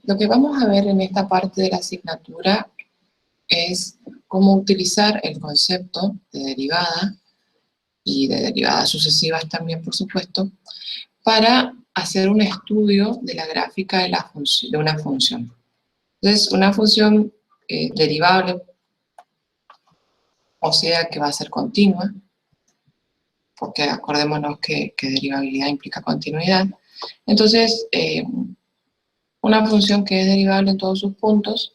Lo que vamos a ver en esta parte de la asignatura es cómo utilizar el concepto de derivada y de derivadas sucesivas también, por supuesto, para hacer un estudio de la gráfica de una función. Entonces, una función derivable, o sea que va a ser continua, porque acordémonos que derivabilidad implica continuidad. Entonces, una función que es derivable en todos sus puntos,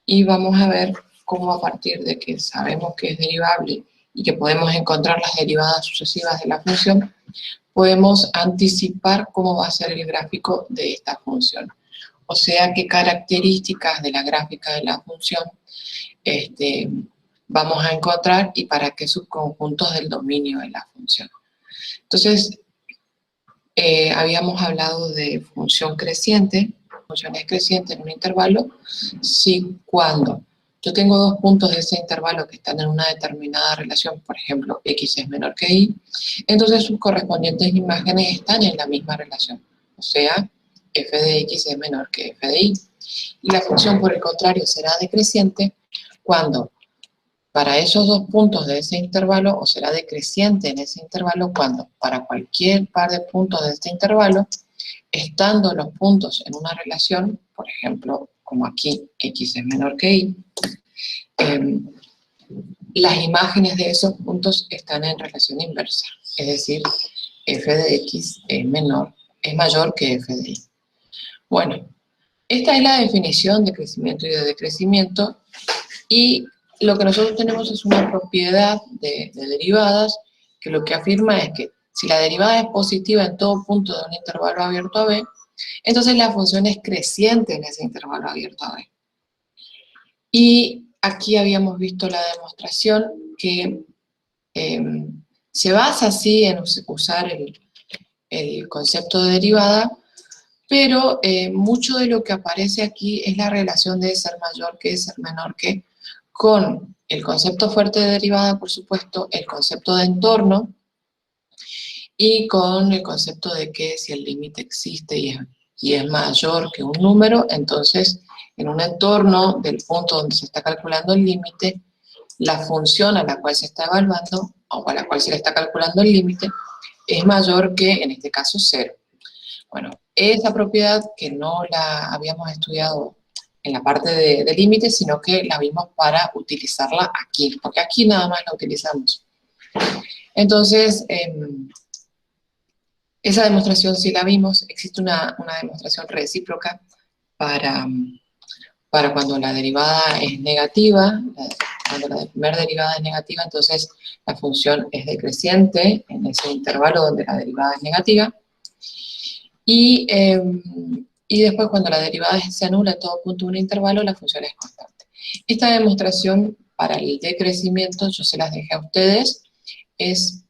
y vamos a ver cómo a partir de que sabemos que es derivable y que podemos encontrar las derivadas sucesivas de la función, podemos anticipar cómo va a ser el gráfico de esta función. O sea, qué características de la gráfica de la función vamos a encontrar y para qué subconjuntos del dominio de la función. Entonces, habíamos hablado de función creciente. Función es creciente en un intervalo si cuando yo tengo dos puntos de ese intervalo que están en una determinada relación, por ejemplo, x es menor que y, entonces sus correspondientes imágenes están en la misma relación. O sea, f de x es menor que f de y. Y la función, por el contrario, será decreciente cuando para esos dos puntos de ese intervalo, o será decreciente en ese intervalo cuando para cualquier par de puntos de este intervalo, estando los puntos en una relación, por ejemplo, como aquí x es menor que y, las imágenes de esos puntos están en relación inversa, es decir, f de x es mayor que f de y. Bueno, esta es la definición de crecimiento y de decrecimiento, y lo que nosotros tenemos es una propiedad de derivadas que lo que afirma es que si la derivada es positiva en todo punto de un intervalo abierto a b, entonces la función es creciente en ese intervalo abierto a b. Y aquí habíamos visto la demostración que se basa así en usar el concepto de derivada, pero mucho de lo que aparece aquí es la relación de ser mayor que ser menor que, con el concepto fuerte de derivada, por supuesto, el concepto de entorno, y con el concepto de que si el límite existe y es mayor que un número, entonces en un entorno del punto donde se está calculando el límite, la función a la cual se está evaluando, o a la cual se le está calculando el límite, es mayor que, en este caso, 0. Bueno, esa propiedad que no la habíamos estudiado en la parte de límites, sino que la vimos para utilizarla aquí, porque aquí nada más la utilizamos. Entonces, esa demostración sí la vimos. Existe una demostración recíproca para cuando la derivada es negativa. Cuando la primera derivada es negativa, entonces la función es decreciente en ese intervalo donde la derivada es negativa. Y después, cuando la derivada se anula en todo punto de un intervalo, la función es constante. Esta demostración para el decrecimiento, yo se las dejé a ustedes, es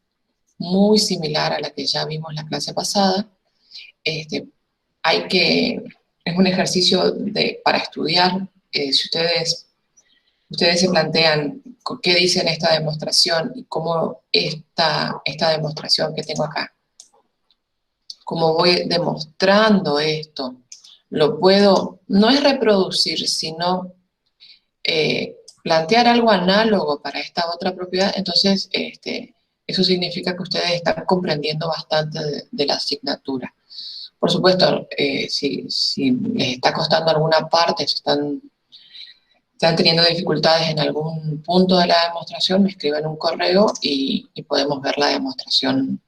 muy similar a la que ya vimos la clase pasada. Es un ejercicio para estudiar. Si ustedes se plantean qué dice en esta demostración y cómo esta demostración que tengo acá, cómo voy demostrando esto, lo puedo, no es reproducir, sino plantear algo análogo para esta otra propiedad, entonces eso significa que ustedes están comprendiendo bastante de la asignatura. Por supuesto, si les está costando alguna parte, si están teniendo dificultades en algún punto de la demostración, me escriben un correo y podemos ver la demostración,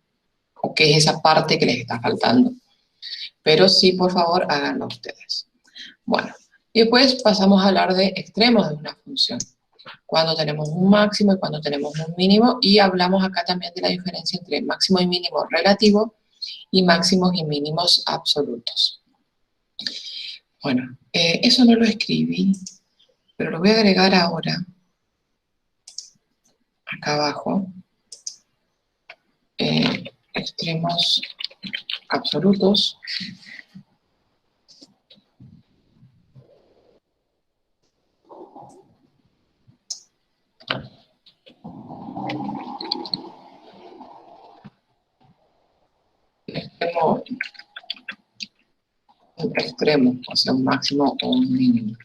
o qué es esa parte que les está faltando. Pero sí, por favor, háganlo ustedes. Bueno, y después pasamos a hablar de extremos de una función. Cuando tenemos un máximo y cuando tenemos un mínimo, y hablamos acá también de la diferencia entre máximo y mínimo relativo y máximos y mínimos absolutos. Bueno, eso no lo escribí, pero lo voy a agregar ahora, acá abajo, extremos absolutos. Extremo un extremo, o sea, un máximo o un mínimo.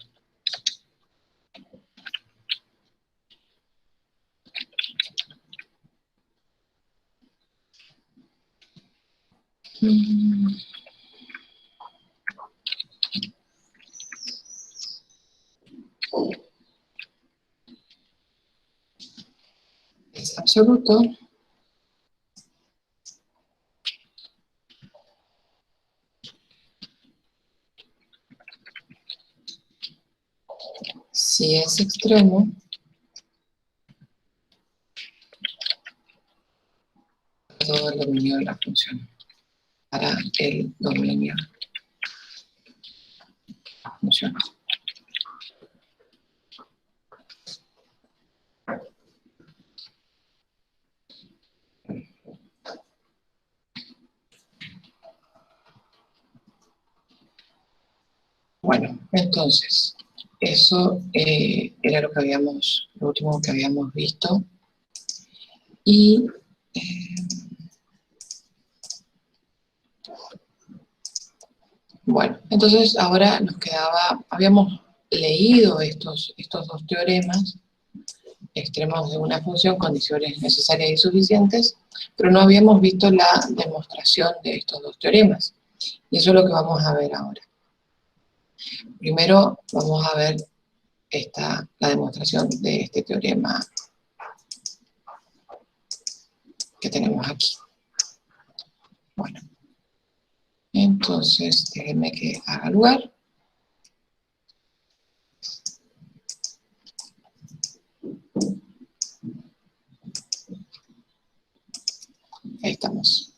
Es absoluto. Si es extremo, todo el dominio de la función. Para el dominio de la función. Bueno, entonces, eso era lo último que habíamos visto. Y bueno, entonces ahora nos quedaba, habíamos leído estos dos teoremas, extremos de una función, condiciones necesarias y suficientes, pero no habíamos visto la demostración de estos dos teoremas. Y eso es lo que vamos a ver ahora. Primero vamos a ver la demostración de este teorema que tenemos aquí. Bueno, entonces déjenme que haga lugar. Ahí estamos.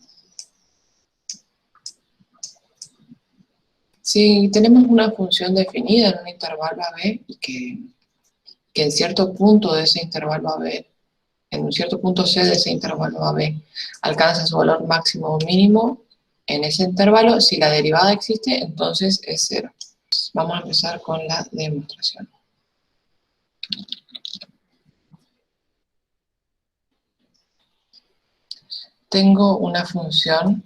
Si tenemos una función definida en un intervalo AB y que en cierto punto de ese intervalo AB, en un cierto punto C de ese intervalo AB, alcanza su valor máximo o mínimo en ese intervalo, si la derivada existe, entonces es cero. Vamos a empezar con la demostración. Tengo una función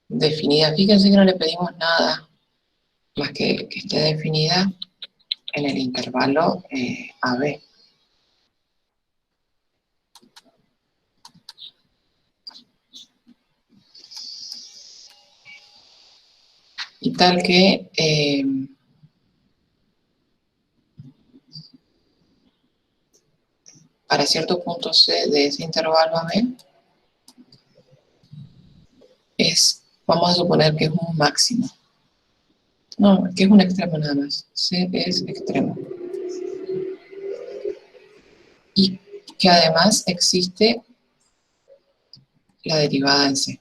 definida. Fíjense que no le pedimos nada más que esté definida en el intervalo AB. Y tal que para cierto punto C de ese intervalo AB vamos a suponer que es un máximo. No, que es un extremo nada más. C es extremo. Y que además existe la derivada en C.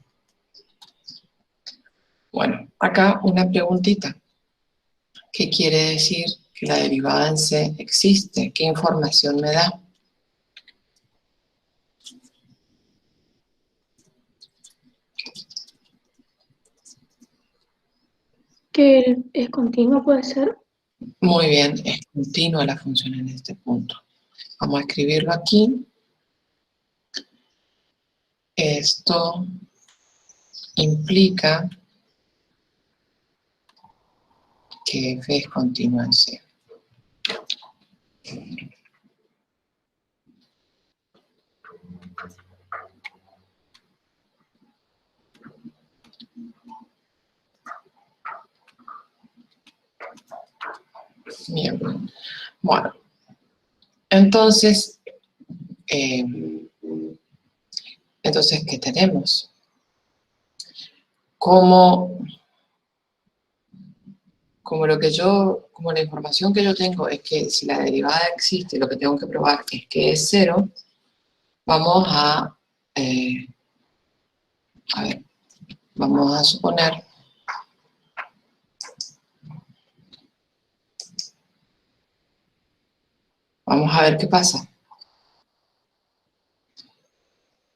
Bueno, acá una preguntita. ¿Qué quiere decir que la derivada en C existe? ¿Qué información me da? Que es continua, puede ser. Muy bien, es continua la función en este punto. Vamos a escribirlo aquí. Esto implica que f es continua en C. Bien, bueno, entonces, ¿qué tenemos? Como la información que yo tengo es que si la derivada existe, lo que tengo que probar es que es cero, vamos a ver, vamos a suponer vamos a ver qué pasa.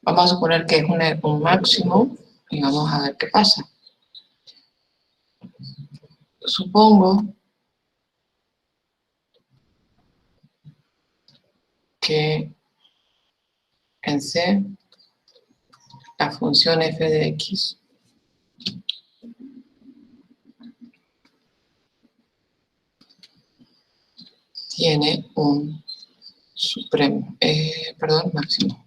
Vamos a suponer que es un máximo y vamos a ver qué pasa. Supongo que en C la función f de x tiene un supremo, máximo.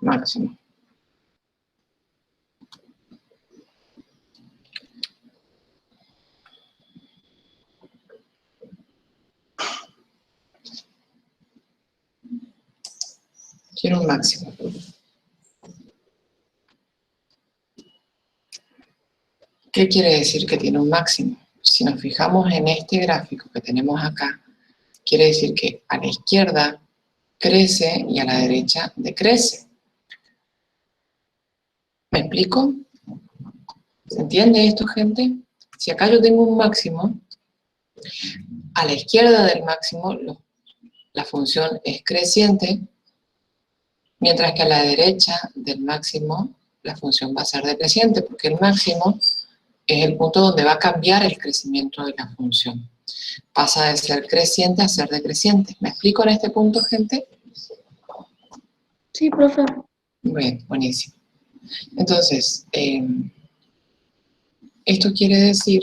Máximo. Tiene un máximo. ¿Qué quiere decir que tiene un máximo? Si nos fijamos en este gráfico que tenemos acá, quiere decir que a la izquierda crece y a la derecha decrece. ¿Me explico? ¿Se entiende esto, gente? Si acá yo tengo un máximo, a la izquierda del máximo la función es creciente, mientras que a la derecha del máximo la función va a ser decreciente, porque el máximo es el punto donde va a cambiar el crecimiento de la función. Pasa de ser creciente a ser decreciente. ¿Me explico en este punto, gente? Sí, profe. Bien, buenísimo. Entonces, esto quiere decir,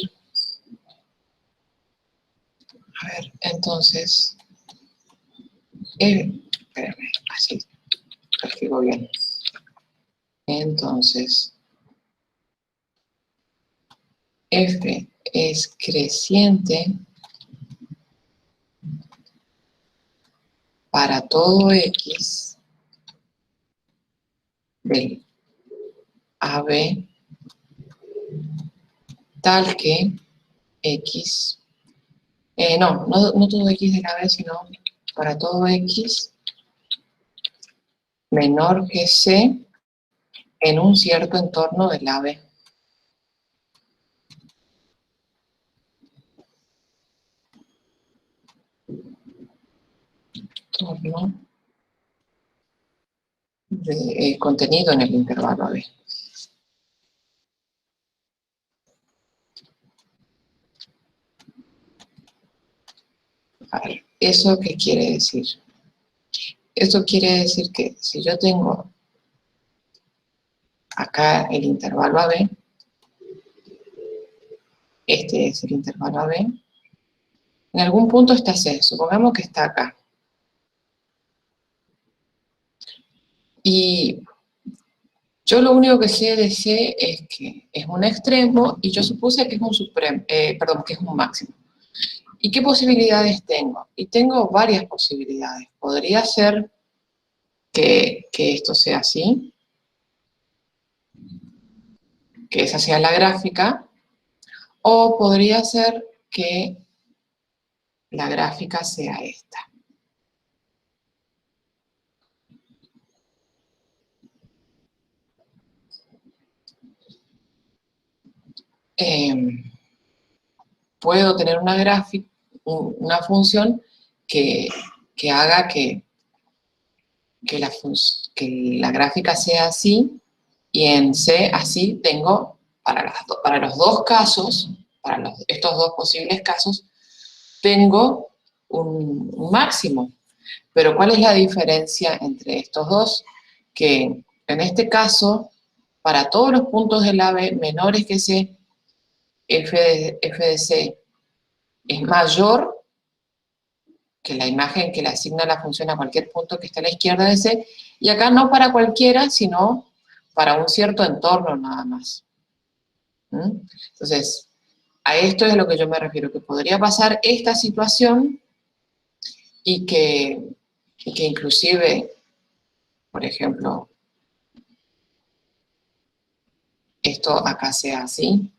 a ver, entonces, espérame, así, lo escribo bien. Entonces, f es creciente para todo x del AB tal que x, no todo x del AB, sino para todo x menor que c en un cierto entorno del AB. Entorno contenido en el intervalo AB. A ver, ¿eso qué quiere decir? Esto quiere decir que si yo tengo acá el intervalo AB, este es el intervalo AB, en algún punto está C, supongamos que está acá. Y yo lo único que sé de C es que es un extremo y yo supuse que es un supremo, que es un máximo. ¿Y qué posibilidades tengo? Y tengo varias posibilidades. Podría ser que esto sea así, que esa sea la gráfica, o podría ser que la gráfica sea esta. Puedo tener una gráfica, una función que haga que la gráfica sea así, y en C así tengo, para los dos casos, estos dos posibles casos, tengo un máximo. Pero ¿cuál es la diferencia entre estos dos? Que en este caso, para todos los puntos del AB menores que C, f de C es mayor que la imagen que le asigna la función a cualquier punto que esté a la izquierda de C, y acá no para cualquiera, sino para un cierto entorno nada más. Entonces, a esto es a lo que yo me refiero, que podría pasar esta situación y que inclusive, por ejemplo, esto acá sea así.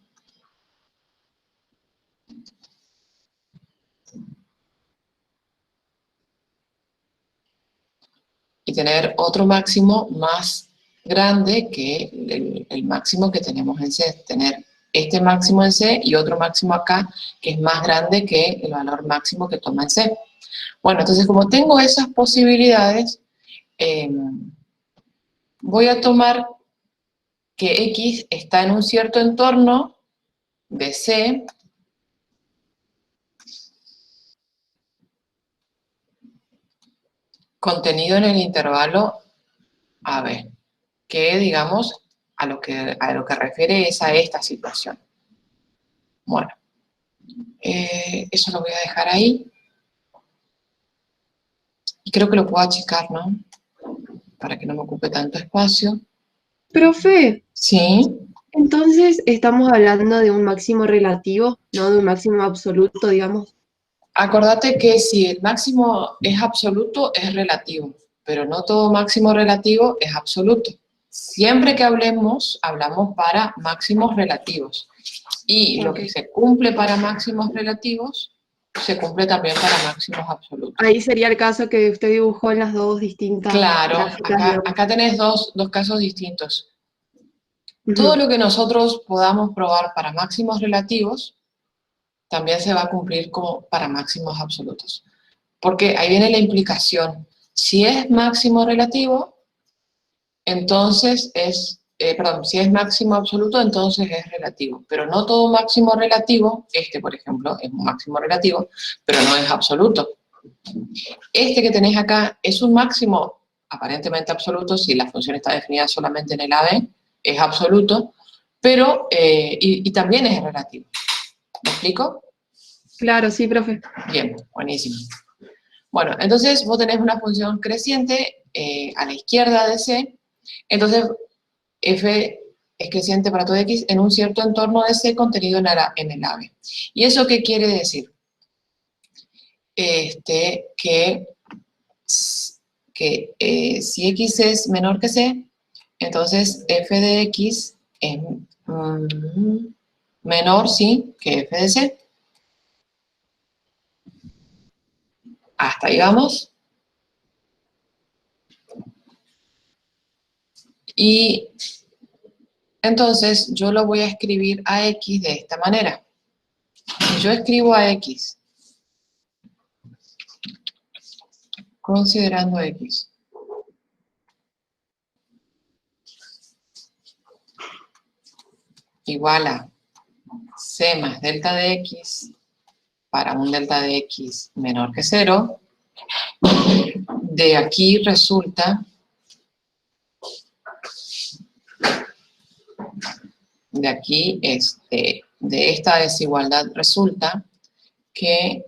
Y tener otro máximo más grande que el máximo que tenemos en C. Tener este máximo en C y otro máximo acá que es más grande que el valor máximo que toma en C. Bueno, entonces como tengo esas posibilidades, voy a tomar que X está en un cierto entorno de C contenido en el intervalo AB. que, digamos, a lo que refiere es a esta situación. Bueno, eso lo voy a dejar ahí. Y creo que lo puedo achicar, ¿no? Para que no me ocupe tanto espacio. Profe, Sí. entonces estamos hablando de un máximo relativo, no de un máximo absoluto, digamos. Acordate que si el máximo es absoluto, es relativo, pero no todo máximo relativo es absoluto. Siempre que hablamos para máximos relativos. Y lo Ok. que se cumple para máximos relativos, se cumple también para máximos absolutos. Ahí sería el caso que usted dibujó en las dos distintas Claro, gráficas, digamos. acá tenés dos casos distintos. Todo Ujú. lo que nosotros podamos probar para máximos relativos, también se va a cumplir como para máximos absolutos. Porque ahí viene la implicación. Si es máximo relativo, entonces si es máximo absoluto, entonces es relativo. Pero no todo máximo relativo, por ejemplo, es un máximo relativo, pero no es absoluto. Este que tenés acá es un máximo aparentemente absoluto, si la función está definida solamente en el AB, es absoluto, pero y también es relativo. ¿Me explico? Claro, sí, profe. Bien, buenísimo. Bueno, entonces vos tenés una función creciente a la izquierda de C, entonces f es creciente para todo x en un cierto entorno de C contenido en el AB. ¿Y eso qué quiere decir? Que si x es menor que C, entonces f de x es menor, sí, que f de C. Hasta ahí vamos. Y entonces yo lo voy a escribir a x de esta manera. Si yo escribo a x considerando x igual a c más delta de x para un delta de x menor que 0, de aquí resulta, de esta desigualdad resulta que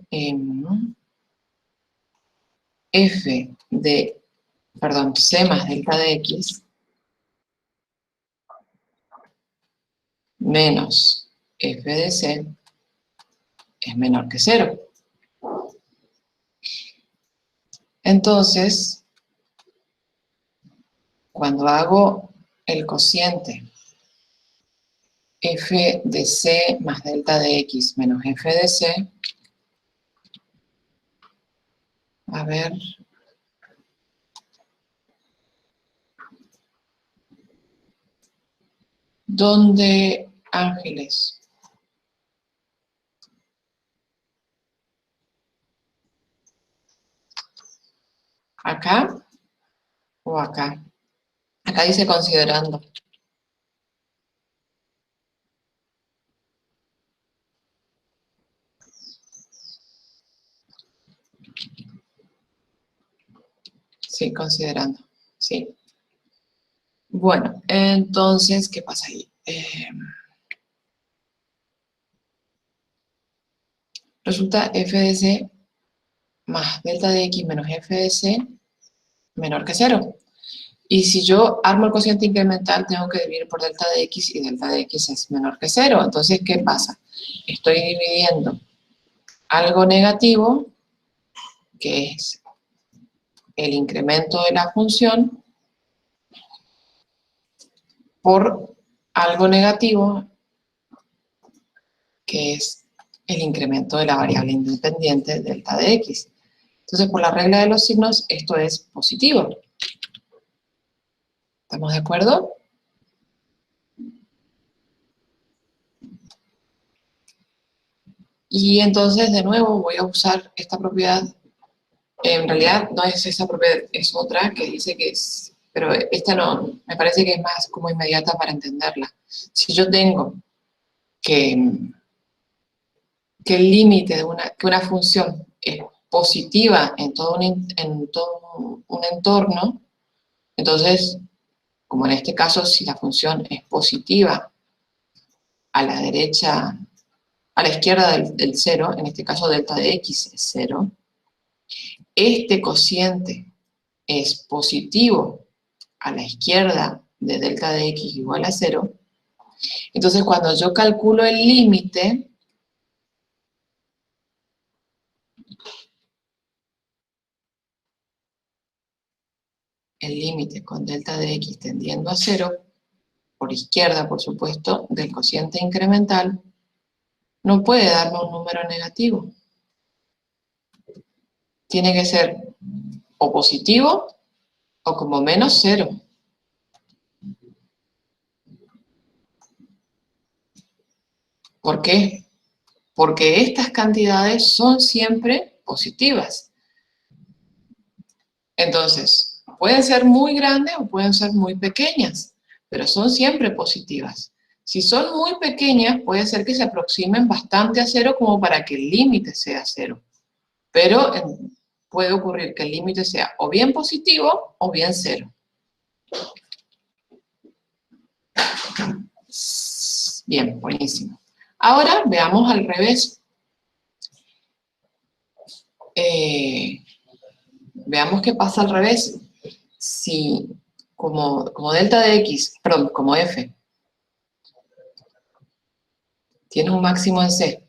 c más delta de x menos f de c es menor que 0. Entonces, cuando hago el cociente f de c más delta de x menos f de c, a ver, ¿dónde, Ángeles? ¿Acá o acá? Acá dice considerando. Sí, considerando. Sí. Bueno, entonces, ¿qué pasa ahí? Resulta f de c más delta de x menos f de c menor que 0. Y si yo armo el cociente incremental, tengo que dividir por delta de x, y delta de x es menor que 0. Entonces, ¿qué pasa? Estoy dividiendo algo negativo, que es el incremento de la función, por algo negativo, que es el incremento de la variable independiente delta de x. Entonces, por la regla de los signos, esto es positivo. ¿Estamos de acuerdo? Y entonces, de nuevo, voy a usar esta propiedad. En realidad, no es esa propiedad, es otra que dice que es... Pero esta no, me parece que es más como inmediata para entenderla. Si yo tengo que el límite de que una función es positiva en todo un entorno, entonces como en este caso, si la función es positiva a la derecha, a la izquierda del 0, en este caso delta de x es 0, este cociente es positivo a la izquierda de delta de x igual a 0, entonces cuando yo calculo el límite, con delta de x tendiendo a 0, por izquierda, por supuesto, del cociente incremental, no puede darme un número negativo. Tiene que ser o positivo o como menos 0. ¿Por qué? Porque estas cantidades son siempre positivas. Entonces, pueden ser muy grandes o pueden ser muy pequeñas, pero son siempre positivas. Si son muy pequeñas, puede ser que se aproximen bastante a 0 como para que el límite sea 0. Pero puede ocurrir que el límite sea o bien positivo o bien 0. Bien, buenísimo. Ahora veamos al revés. Veamos qué pasa al revés. Si como delta de x, perdón, como f, tiene un máximo en C,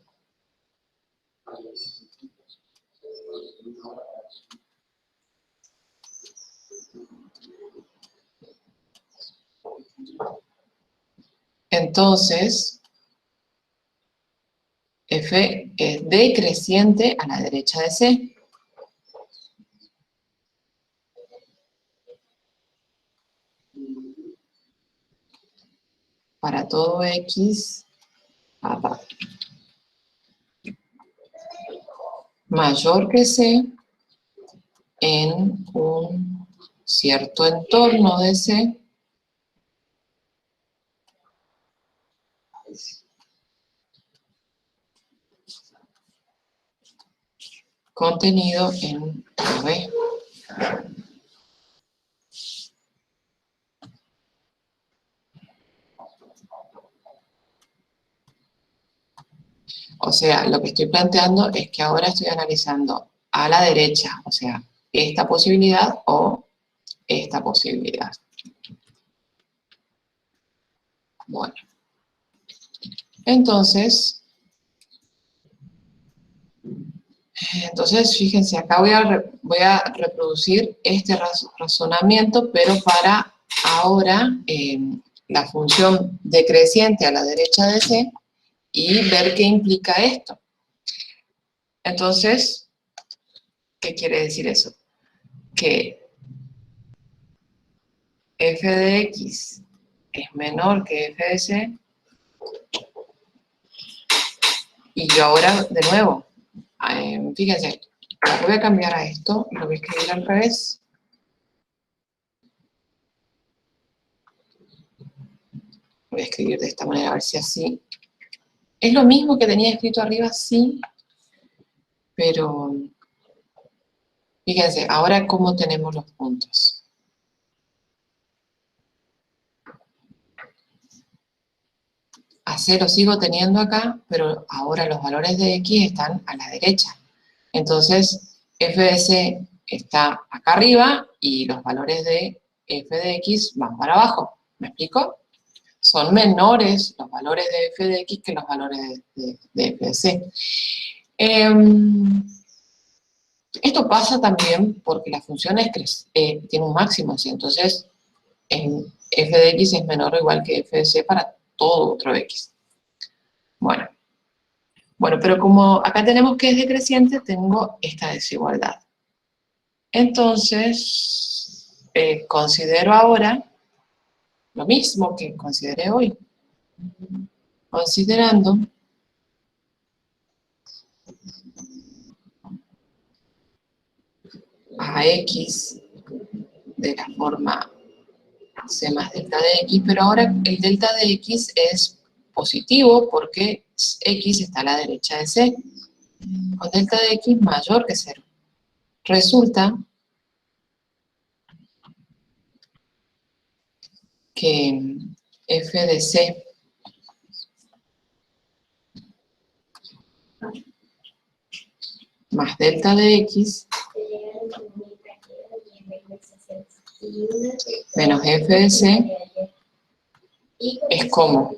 entonces f es decreciente a la derecha de C. Para todo x mayor que C en un cierto entorno de C contenido en B. O sea, lo que estoy planteando es que ahora estoy analizando a la derecha, o sea, esta posibilidad o esta posibilidad. Bueno, entonces fíjense, acá voy a reproducir este razonamiento, pero para ahora la función decreciente a la derecha de C y ver qué implica esto. Entonces, ¿qué quiere decir eso? Que f de x es menor que f de C, y yo ahora, de nuevo, fíjense, voy a cambiar a esto, lo voy a escribir al revés. Voy a escribir de esta manera, a ver si así. Es lo mismo que tenía escrito arriba, sí, pero fíjense, ahora cómo tenemos los puntos. A 0 sigo teniendo acá, pero ahora los valores de x están a la derecha. Entonces, f de c está acá arriba y los valores de f de x van para abajo. ¿Me explico? Son menores los valores de f de x que los valores de f de c. Esto pasa también porque la función tiene un máximo, ¿sí? Entonces f de x es menor o igual que f de c para todo otro x. Bueno, pero como acá tenemos que es decreciente, tengo esta desigualdad. Entonces, considero ahora lo mismo que consideré hoy. Considerando a x de la forma c más delta de x, pero ahora el delta de x es positivo porque x está a la derecha de c, con delta de x mayor que 0. Resulta que f de c más delta de x menos f de c es como.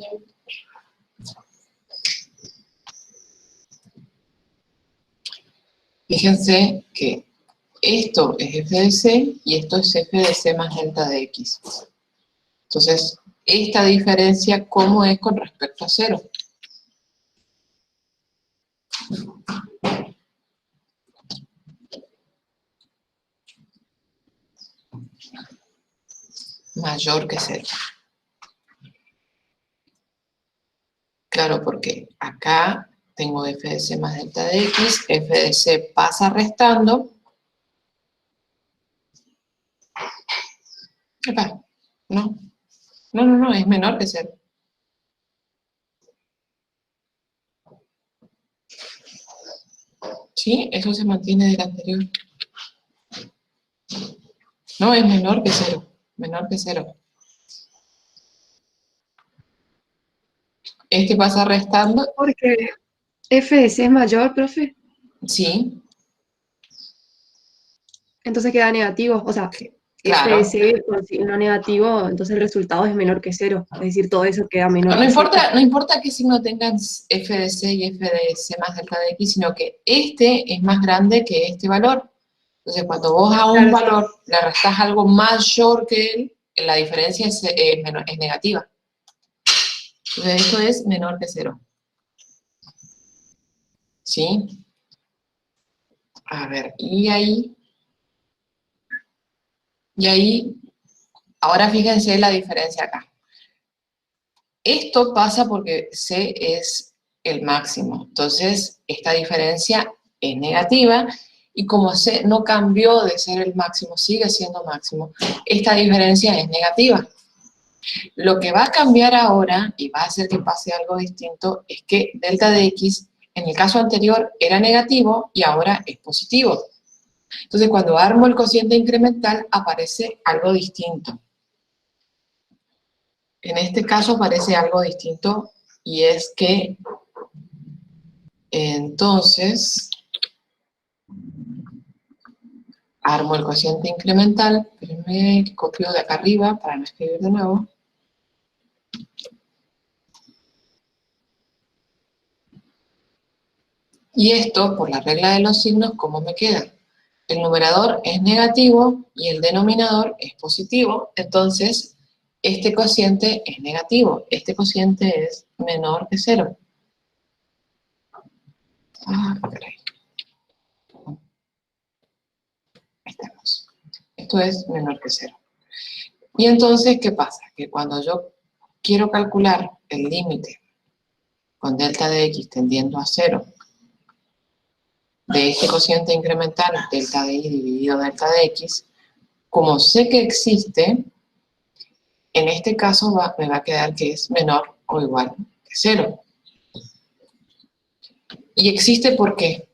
Fíjense que esto es f de c y esto es f de c más delta de x. Entonces, esta diferencia, ¿cómo es con respecto a 0? Mayor que 0. Claro, porque acá tengo f de c más delta de x, f de c pasa restando. Acá, no, es menor que 0. ¿Sí? Eso se mantiene del anterior. No, es menor que 0, menor que 0. Este pasa restando. Porque f de c es mayor, profe, Sí, entonces queda negativo. O sea, f de claro. c con signo negativo, entonces el resultado es menor que 0. Es decir, todo eso queda menor No que 0. importa, no importa qué signo tengan f de c y f de c más delta de x, sino que este es más grande que este valor. Entonces, cuando vos a un Claro, sí. valor le restás algo mayor que él, la diferencia es negativa. Entonces, esto es menor que 0. ¿Sí? A ver, y ahí, ahora fíjense la diferencia acá. Esto pasa porque c es el máximo. Entonces, esta diferencia es negativa. Y como c no cambió de ser el máximo, sigue siendo máximo, esta diferencia es negativa. Lo que va a cambiar ahora, y va a hacer que pase algo distinto, es que delta de x, en el caso anterior, era negativo y ahora es positivo. Entonces, cuando armo el cociente incremental, aparece algo distinto. En este caso aparece algo distinto, y es que, entonces, armo el cociente incremental, espérenme que copio de acá arriba para no escribir de nuevo. Y esto, por la regla de los signos, ¿cómo me queda? El numerador es negativo y el denominador es positivo, entonces este cociente es negativo, este cociente es menor que 0. Ah, caray. Ahí estamos. Esto es menor que 0. Y entonces, ¿qué pasa? Que cuando yo quiero calcular el límite con delta de x tendiendo a 0 de este cociente incremental, delta de y dividido delta de x, como sé que existe, en este caso me va a quedar que es menor o igual que 0. ¿Y existe por qué?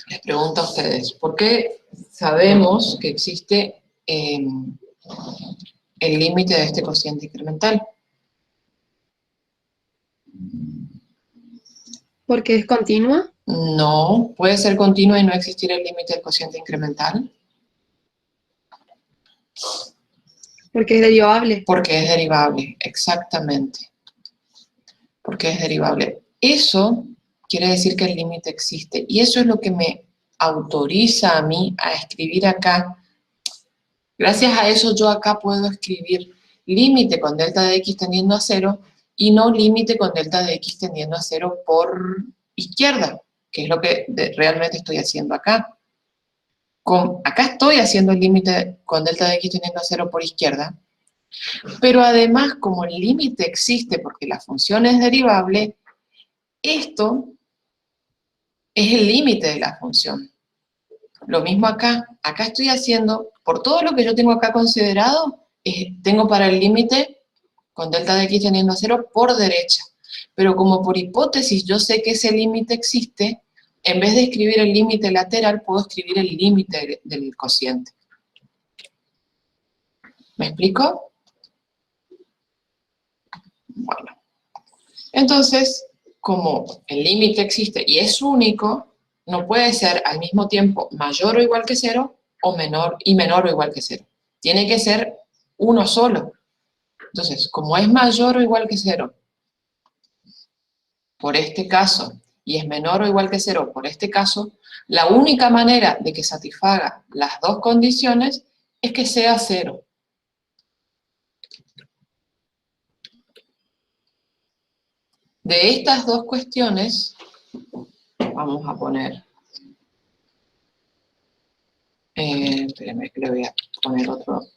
Les pregunto a ustedes, ¿por qué sabemos que existe el límite de este cociente incremental? Porque es continua, No, puede ser continua y no existir el límite del cociente incremental, porque es derivable. porque es derivable, exactamente. Porque es derivable. Eso quiere decir que el límite existe, y eso es lo que me autoriza a mí a escribir acá. Gracias a eso yo acá puedo escribir límite con delta de x tendiendo a 0 y no límite con delta de x tendiendo a 0 por izquierda, que es lo que realmente estoy haciendo acá. Acá estoy haciendo el límite con delta de x tendiendo a 0 por izquierda, pero además, como el límite existe porque la función es derivable, esto es el límite de la función. Lo mismo acá. Acá estoy haciendo, por todo lo que yo tengo acá considerado, tengo para el límite con delta de x tendiendo a 0 por derecha. Pero como por hipótesis yo sé que ese límite existe, en vez de escribir el límite lateral, puedo escribir el límite del cociente. ¿Me explico? Bueno, entonces, como el límite existe y es único, no puede ser al mismo tiempo mayor o igual que cero o menor o igual que cero. Tiene que ser uno solo. Entonces, como es mayor o igual que cero, por este caso, y es menor o igual que cero por este caso, la única manera de que satisfaga las dos condiciones es que sea cero. De estas dos cuestiones, vamos a poner, espérenme que le voy a poner otro,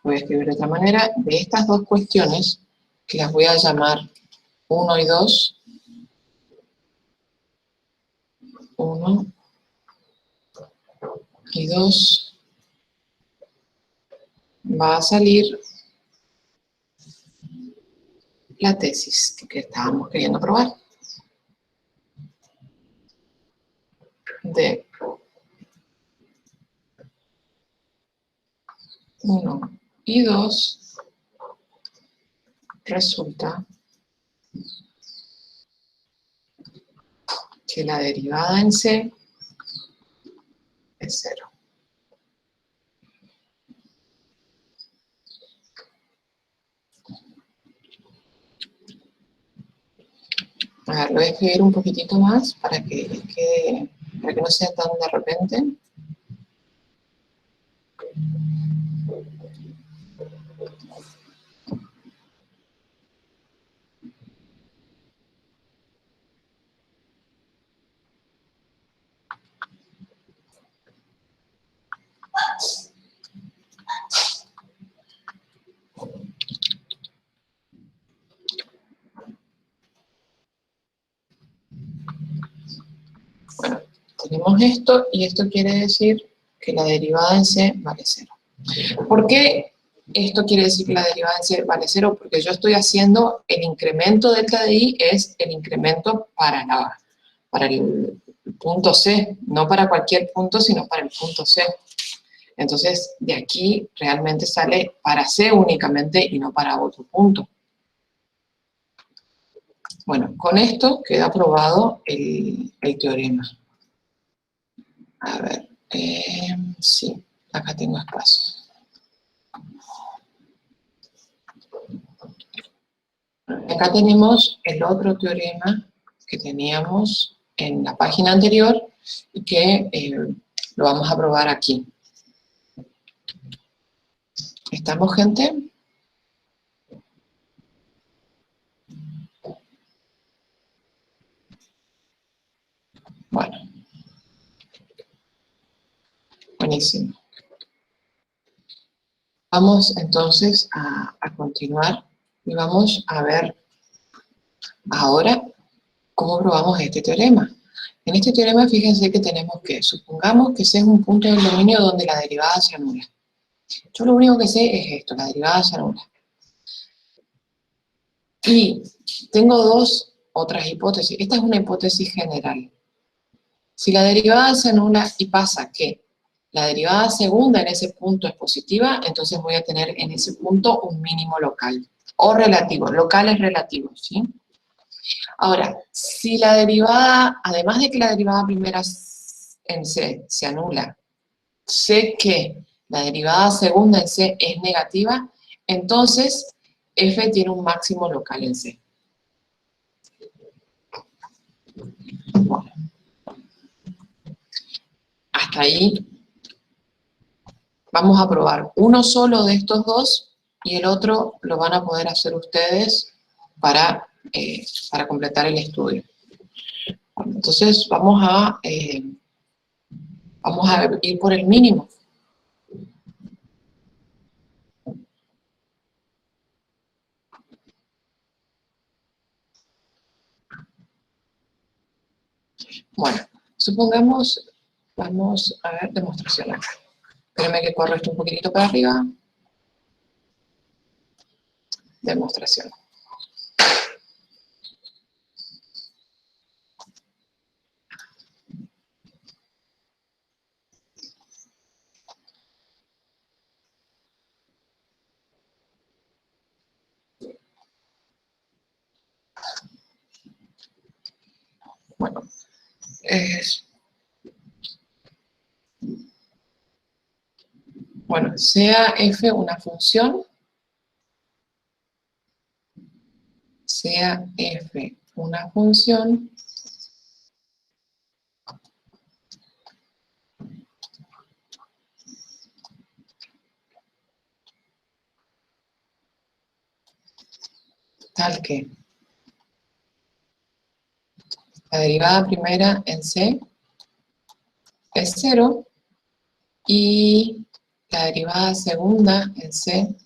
voy a escribir de otra manera, de estas dos cuestiones, que las voy a llamar 1 y 2, 1 y 2, va a salir la tesis que estábamos queriendo probar. De 1 y 2 resulta que la derivada en C es 0. A ver, lo voy a escribir un poquitito más para que no sea tan de repente. Bueno, tenemos esto y esto quiere decir que la derivada en C vale 0. ¿Por qué esto quiere decir que la derivada en C vale 0? Porque yo estoy haciendo el incremento delta de I, es el incremento para el punto C, no para cualquier punto, sino para el punto C. Entonces, de aquí realmente sale para C únicamente y no para otro punto. Bueno, con esto queda aprobado el teorema. A ver, sí, acá tengo espacio. Acá tenemos el otro teorema que teníamos en la página anterior y que lo vamos a probar aquí. ¿Estamos, gente? Bueno. Buenísimo. Vamos entonces a continuar y vamos a ver ahora cómo probamos este teorema. En este teorema fíjense que tenemos que, supongamos que C es un punto del dominio donde la derivada se anula. Yo lo único que sé es esto, la derivada se anula. Y tengo dos otras hipótesis. Esta es una hipótesis general. Si la derivada se anula y pasa que la derivada segunda en ese punto es positiva, entonces voy a tener en ese punto un mínimo local. O relativo, local es relativo, ¿sí? Ahora, si la derivada, además de que la derivada primera en C se anula, sé que la derivada segunda en C es negativa, entonces F tiene un máximo local en C. Bueno, hasta ahí vamos a probar uno solo de estos dos y el otro lo van a poder hacer ustedes para completar el estudio. Bueno, entonces vamos a ir por el mínimo. Bueno, supongamos, vamos a ver demostración acá. Espérenme que corro esto un poquitito para arriba. Demostración. Bueno, sea f una función, sea f una función, tal que la derivada primera en C es 0 y la derivada segunda en C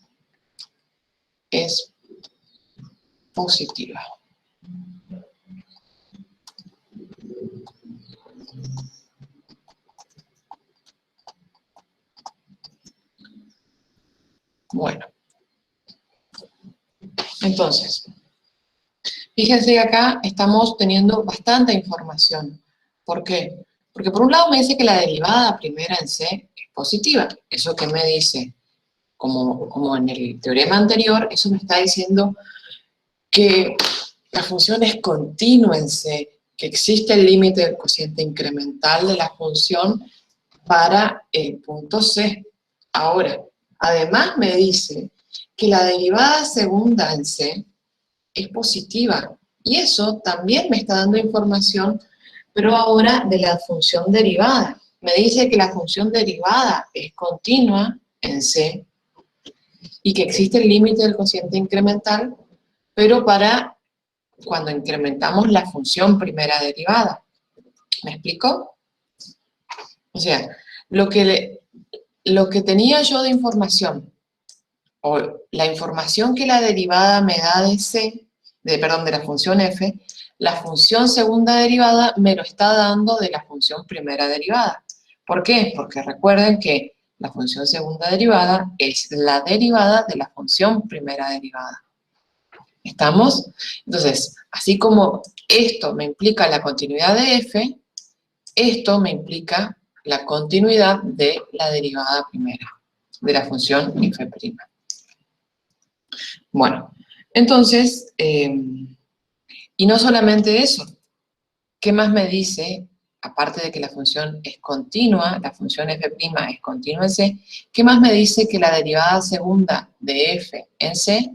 es positiva. Bueno, entonces, fíjense que acá estamos teniendo bastante información. ¿Por qué? Porque por un lado me dice que la derivada primera en C es positiva. ¿Eso qué me dice? Como en el teorema anterior, eso me está diciendo que la función es continua en C, que existe el límite del cociente incremental de la función para el punto C. Ahora, además me dice que la derivada segunda en C es positiva. Y eso también me está dando información, pero ahora de la función derivada. Me dice que la función derivada es continua en C y que existe el límite del cociente incremental, pero para cuando incrementamos la función primera derivada. ¿Me explico? O sea, lo que tenía yo de información, o la información que la derivada me da de C, de la función f, la función segunda derivada me lo está dando de la función primera derivada. ¿Por qué? Porque recuerden que la función segunda derivada es la derivada de la función primera derivada. ¿Estamos? Entonces, así como esto me implica la continuidad de f, esto me implica la continuidad de la derivada primera, de la función f'. Bueno, entonces, y no solamente eso, ¿qué más me dice? Aparte de que la función es continua, la función f' es continua en C, ¿qué más me dice que la derivada segunda de f en C,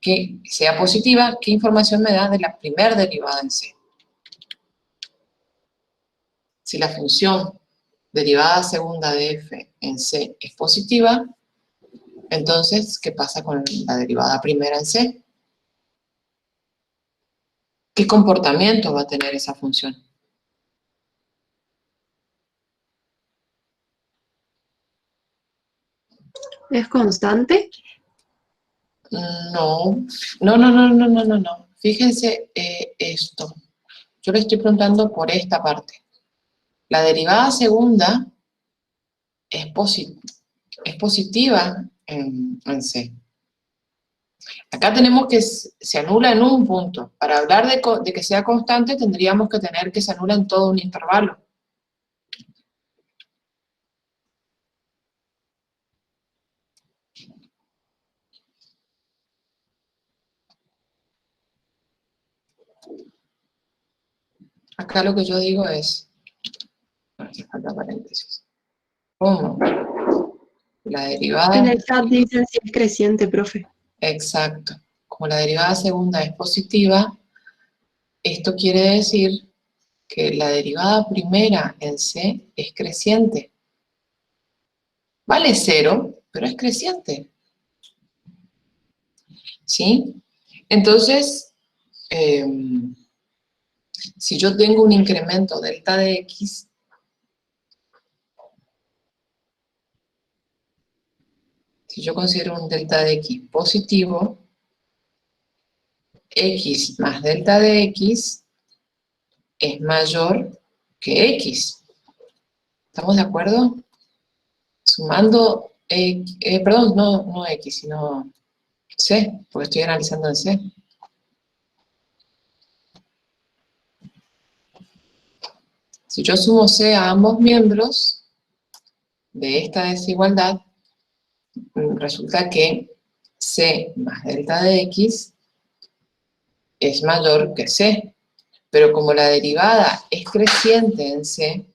que sea positiva? ¿Qué información me da de la primera derivada en C? Si la función derivada segunda de f en C es positiva, entonces, ¿qué pasa con la derivada primera en C? ¿Qué comportamiento va a tener esa función? ¿Es constante? No, no. Fíjense esto. Yo le estoy preguntando por esta parte. La derivada segunda es positiva en C. Acá tenemos que se anula en un punto. Para hablar de que sea constante tendríamos que tener que se anula en todo un intervalo. Acá lo que yo digo es, hace falta paréntesis, ¿cómo? La derivada... En el chat dicen si es creciente, profe. Exacto. Como la derivada segunda es positiva, esto quiere decir que la derivada primera en C es creciente. Vale 0, pero es creciente. ¿Sí? Entonces, si yo tengo un incremento delta de x, si yo considero un delta de x positivo, x más delta de x es mayor que x. ¿Estamos de acuerdo? Sumando, perdón, no x, sino C, porque estoy analizando en C. Si yo sumo C a ambos miembros de esta desigualdad, resulta que C más delta de x es mayor que C. Pero como la derivada es creciente en C,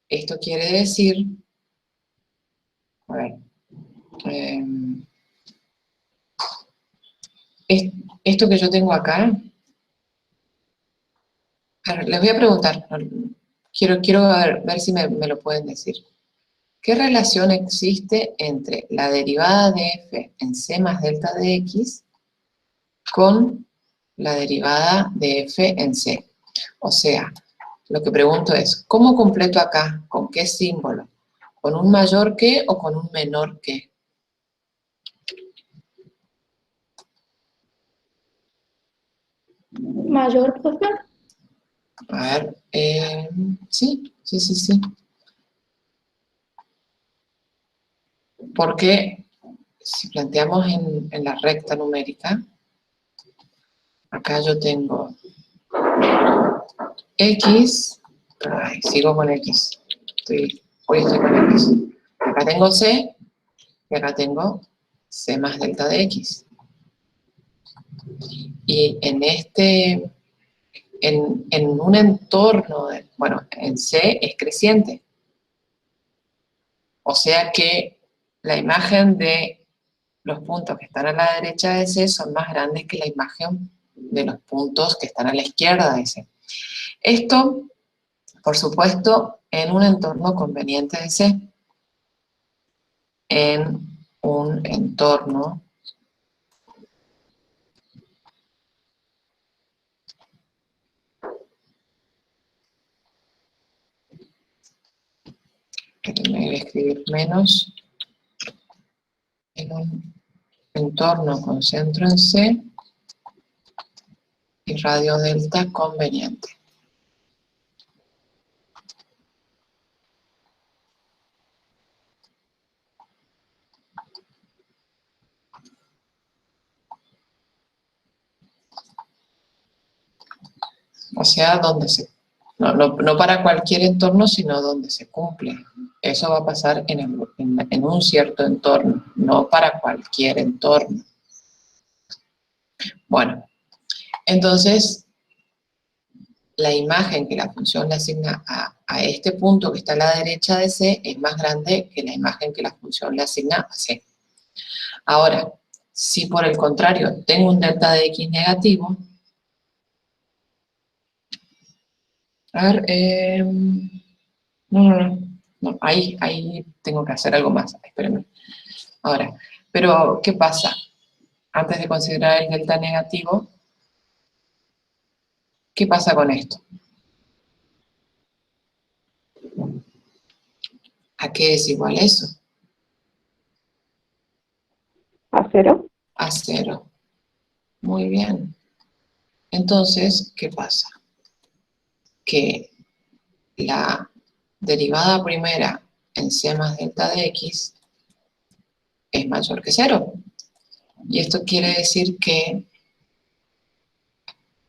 esto quiere decir, a ver, esto que yo tengo acá, a ver, les voy a preguntar, quiero ver si me lo pueden decir. ¿Qué relación existe entre la derivada de f en c más delta de x con la derivada de f en c? O sea, lo que pregunto es, ¿cómo completo acá? ¿Con qué símbolo? ¿Con un mayor que o con un menor que? Mayor, profe. A ver, sí. Porque si planteamos en la recta numérica, acá yo tengo x, ay, sigo con x, hoy estoy con x. Acá tengo c, y acá tengo c más delta de x. Y en un entorno, bueno, en C es creciente. O sea que la imagen de los puntos que están a la derecha de C son más grandes que la imagen de los puntos que están a la izquierda de C. Esto, por supuesto, en un entorno conveniente de C. En un entorno que me voy a escribir menos, en un entorno con centro en C y radio delta conveniente. O sea, donde no para cualquier entorno, sino donde se cumple. Eso va a pasar en un cierto entorno, no para cualquier entorno. Bueno, entonces, la imagen que la función le asigna a este punto que está a la derecha de C es más grande que la imagen que la función le asigna a C. Ahora, si por el contrario tengo un delta de x negativo, a ver, no, ahí tengo que hacer algo más, espérenme. Ahora, pero ¿qué pasa? Antes de considerar el delta negativo, ¿qué pasa con esto? ¿A qué es igual eso? ¿A cero? A 0. Muy bien. Entonces, ¿qué pasa? Que la derivada primera en c más delta de x es mayor que 0. Y esto quiere decir que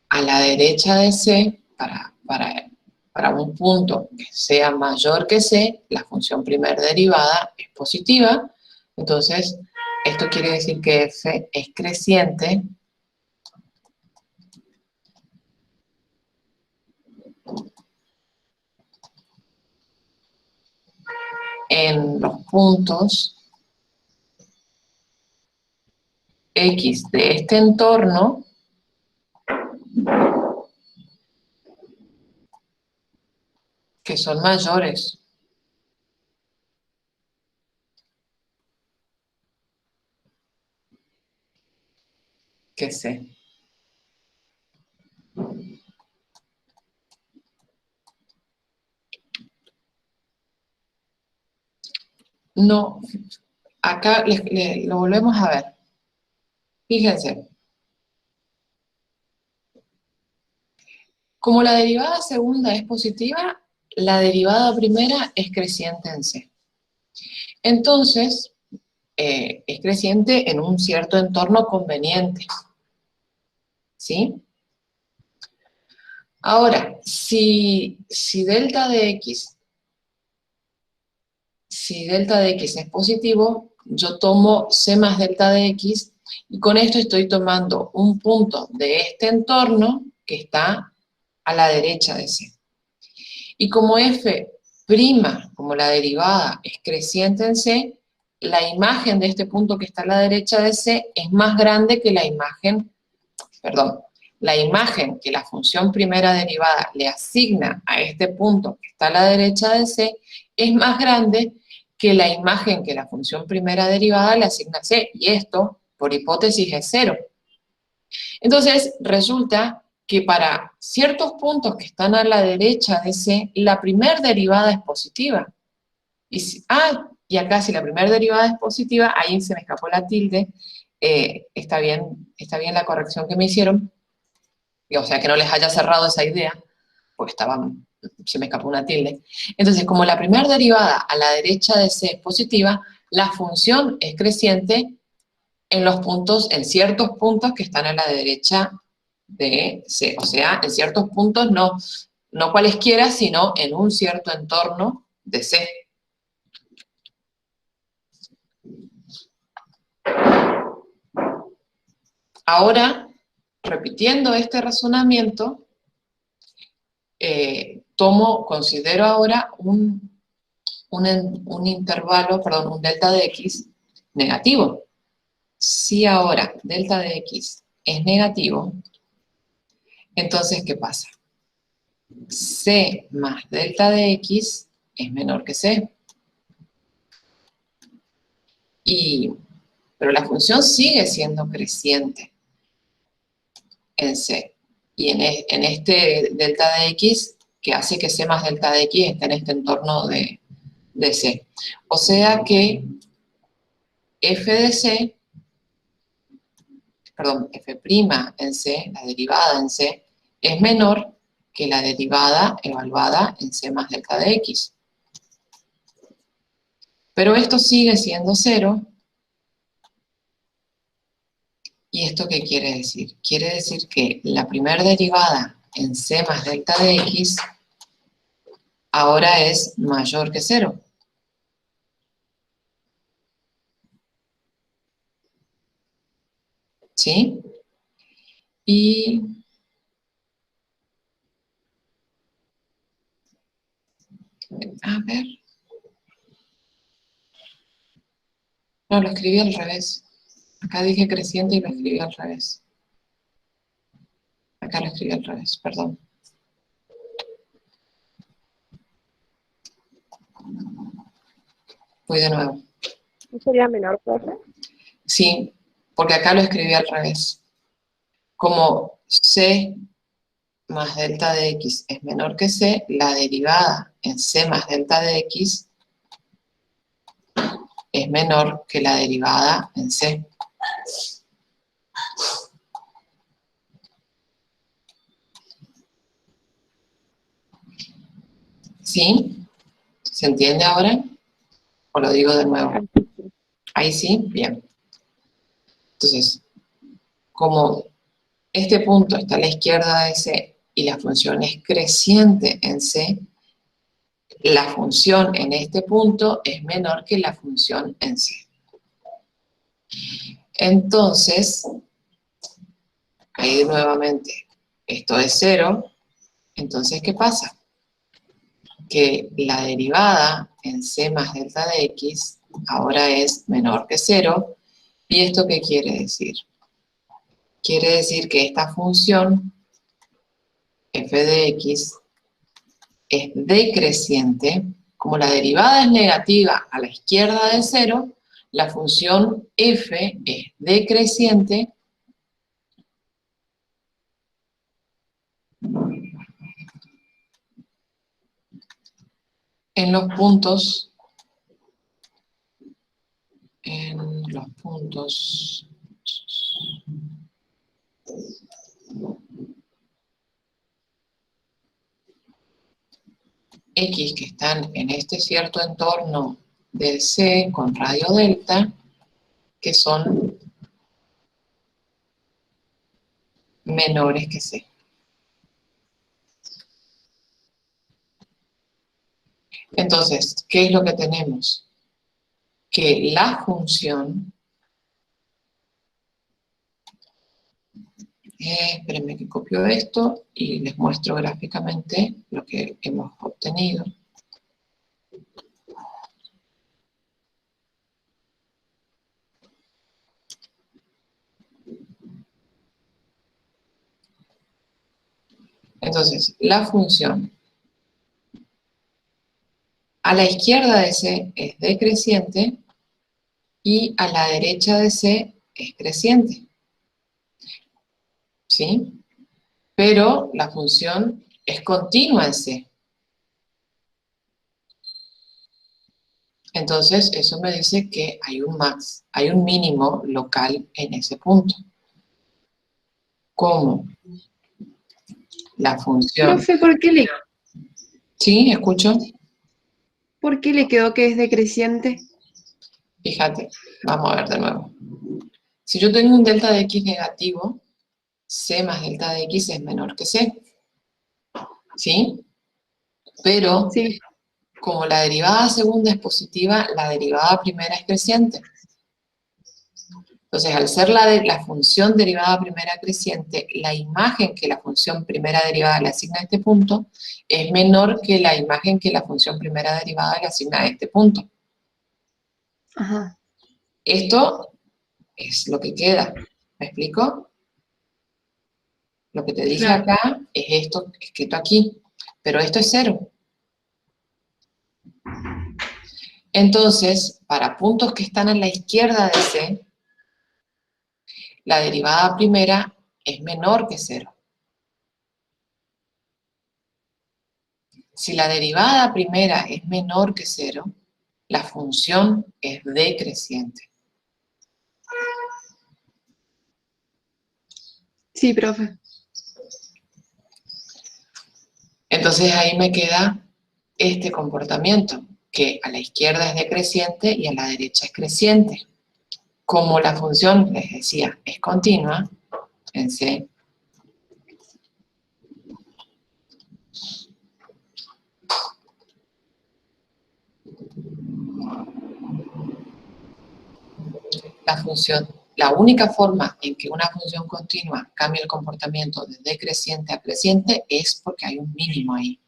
a la derecha de c, para un punto que sea mayor que c, la función primer derivada es positiva. Entonces, esto quiere decir que f es creciente en los puntos x de este entorno que son mayores que c. No, acá lo volvemos a ver. Fíjense, como la derivada segunda es positiva, la derivada primera es creciente en C. Entonces, es creciente en un cierto entorno conveniente. ¿Sí? Ahora, si delta de x es positivo, yo tomo c más delta de x, y con esto estoy tomando un punto de este entorno que está a la derecha de C. Y como f', como la derivada, es creciente en C, la imagen de este punto que está a la derecha de C es más grande que la imagen que la función primera derivada le asigna a este punto que está a la derecha de C es más grande que la imagen que la función primera derivada le asigna a C, y esto, por hipótesis, es 0. Entonces, resulta que para ciertos puntos que están a la derecha de C, la primera derivada es positiva. Y acá si la primera derivada es positiva, ahí se me escapó la tilde, está bien la corrección que me hicieron, o sea, que no les haya cerrado esa idea, porque se me escapó una tilde. Entonces, como la primera derivada a la derecha de C es positiva, la función es creciente en ciertos puntos que están a la derecha de C. O sea, en ciertos puntos, no cualesquiera, sino en un cierto entorno de C. Ahora, repitiendo este razonamiento, considero ahora un delta de x negativo. Si ahora delta de x es negativo, entonces, ¿qué pasa? C más delta de x es menor que C. Pero la función sigue siendo creciente en C. Y en este delta de x, que hace que C más delta de x esté en este entorno de C. O sea que f de C, f' en C, la derivada en C, es menor que la derivada evaluada en C más delta de x. Pero esto sigue siendo 0. ¿Y esto qué quiere decir? Quiere decir que la primera derivada en C más delta de x ahora es mayor que 0. ¿Sí? Y a ver. No, lo escribí al revés. Acá dije creciente y lo escribí al revés. Acá lo escribí al revés, perdón. Voy de nuevo. ¿No sería menor, profe? Sí, porque acá lo escribí al revés. Como C más delta de x es menor que C, la derivada en C más delta de x es menor que la derivada en C. ¿Sí? ¿Se entiende ahora? ¿O lo digo de nuevo? Ahí sí, bien. Entonces, como este punto está a la izquierda de C y la función es creciente en C, la función en este punto es menor que la función en C. Entonces, ahí nuevamente, esto es 0, entonces, ¿qué pasa? Que la derivada en C más delta de x ahora es menor que 0, ¿y esto qué quiere decir? Quiere decir que esta función, f de x, es decreciente. Como la derivada es negativa a la izquierda de 0, la función f es decreciente en los puntos x que están en este cierto entorno de C con radio delta, que son menores que C. Entonces, ¿qué es lo que tenemos? Que la función Espérenme que copio esto y les muestro gráficamente lo que hemos obtenido. Entonces, la función a la izquierda de C es decreciente y a la derecha de C es creciente. ¿Sí? Pero la función es continua en C. Entonces, eso me dice que hay un max, hay un mínimo local en ese punto. ¿Cómo? La función... Profe, ¿Sí? ¿Escucho? ¿por qué le quedó que es decreciente? Fíjate, vamos a ver de nuevo. Si yo tengo un delta de x negativo, C más delta de x es menor que C. ¿Sí? Pero, Sí, como la derivada segunda es positiva, la derivada primera es creciente. Entonces, al ser la función derivada primera creciente, la imagen que la función primera derivada le asigna a este punto es menor que la imagen que la función primera derivada le asigna a este punto. ajá, Esto es lo que queda. ¿Me explico? Lo que te dije claro. acá es esto escrito aquí, pero esto es cero. Entonces, para puntos que están a la izquierda de C, la derivada primera es menor que cero. Si la derivada primera es menor que cero, la función es decreciente. Sí, profe. Entonces ahí me queda este comportamiento, que a la izquierda es decreciente y a la derecha es creciente. Como la función, les decía, es continua, en C, la única forma en que una función continua cambie el comportamiento de decreciente a creciente es porque hay un mínimo ahí.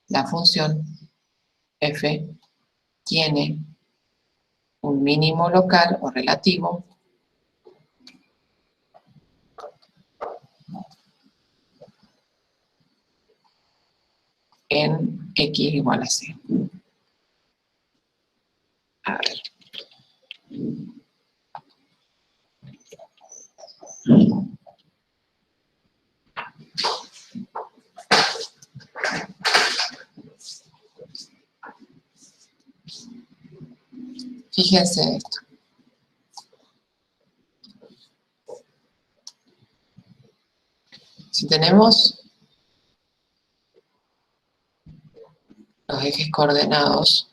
La función f tiene un mínimo local o relativo en x igual a c. A ver. Fíjense esto. Si tenemos los ejes coordenados,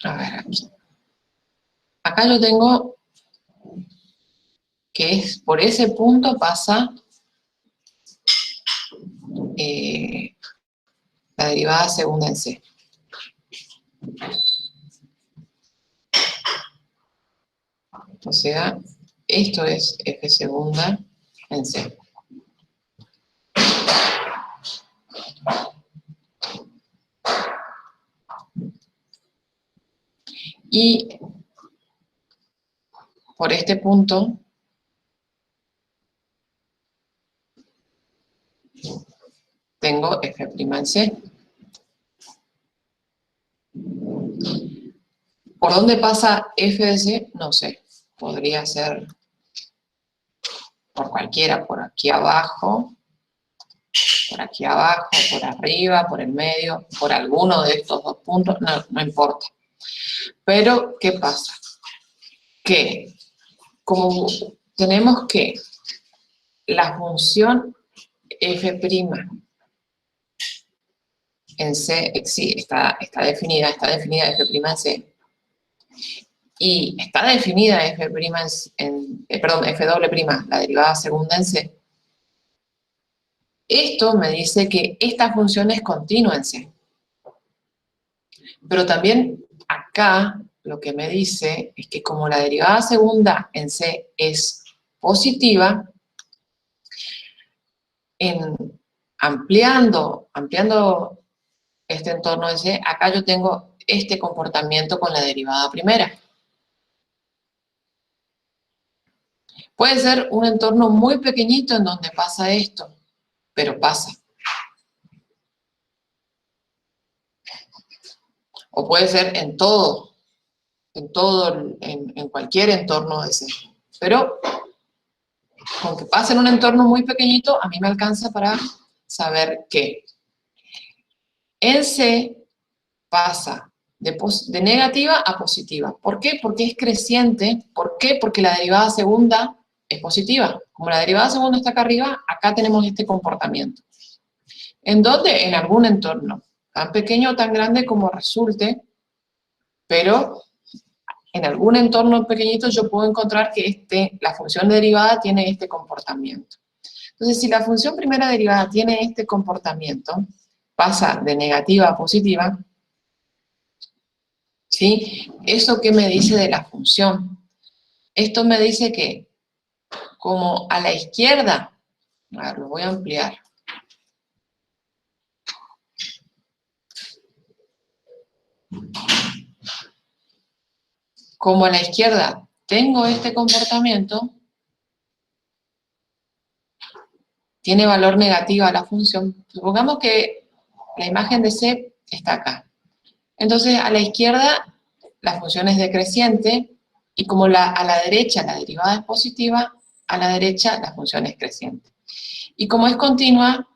a ver aquí. Acá yo tengo que es por ese punto pasa la derivada segunda en C. O sea, esto es f segunda en C. Y por este punto tengo f' en C. ¿Por dónde pasa f de C? No sé. Podría ser por cualquiera, por aquí abajo, por arriba, por el medio, por alguno de estos dos puntos, no importa. Pero, ¿qué pasa? Que como tenemos que la función f' en C, sí, está definida f' en C, y está definida f' perdón, f doble prima, la derivada segunda en C, esto me dice que esta función es continua en C. Pero también acá lo que me dice es que como la derivada segunda en C es positiva, ampliando este entorno de C, acá yo tengo este comportamiento con la derivada primera. Puede ser un entorno muy pequeñito en donde pasa esto, pero pasa. O puede ser en cualquier entorno de C. Pero, aunque pase en un entorno muy pequeñito, a mí me alcanza para saber que en C pasa de negativa a positiva. ¿Por qué? Porque es creciente. ¿Por qué? Porque la derivada segunda es positiva. Como la derivada segunda está acá arriba, acá tenemos este comportamiento. ¿En dónde? En algún entorno. Tan pequeño o tan grande como resulte, pero en algún entorno pequeñito yo puedo encontrar que la función derivada tiene este comportamiento. Entonces, si la función primera derivada tiene este comportamiento, pasa de negativa a positiva, ¿sí? ¿Eso qué me dice de la función? Esto me dice que, como a la izquierda, a ver, lo voy a ampliar. Como a la izquierda tengo este comportamiento, tiene valor negativo a la función. Supongamos que la imagen de C está acá. Entonces, a la izquierda la función es decreciente, y como a la derecha la derivada es positiva, a la derecha la función es creciente. Y como es continua,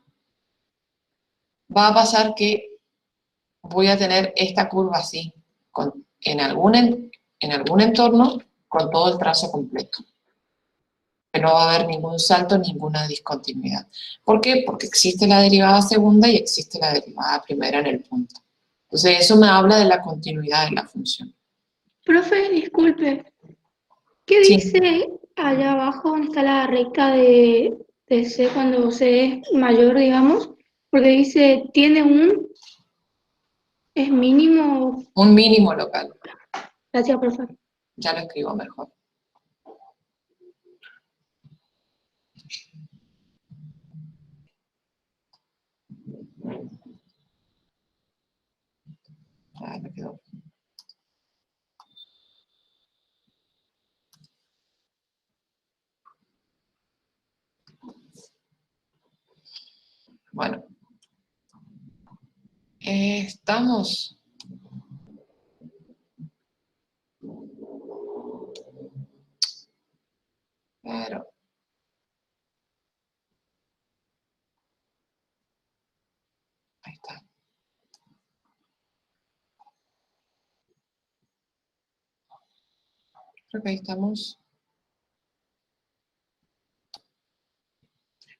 va a pasar que voy a tener esta curva así, en algún entorno, con todo el trazo completo. Que no va a haber ningún salto, ninguna discontinuidad. ¿Por qué? Porque existe la derivada segunda y existe la derivada primera en el punto. Entonces eso me habla de la continuidad de la función. Profe, disculpe, ¿qué Sí. dice allá abajo donde está la recta de C cuando C es mayor, digamos? Porque dice, es mínimo. Un mínimo local. Gracias, profe. Ya lo escribo mejor. Ah, me quedó. Bueno. Estamos. Claro. Ahí está. Creo que ahí estamos.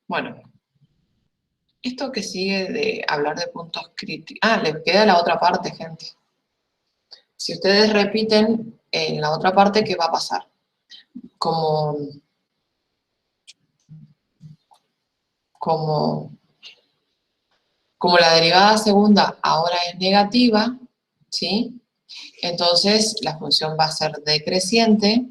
Bueno. Esto que sigue de hablar de puntos críticos. Ah, le queda la otra parte, gente. Si ustedes repiten en la otra parte, ¿qué va a pasar? Como la derivada segunda ahora es negativa, ¿sí? Entonces la función va a ser decreciente,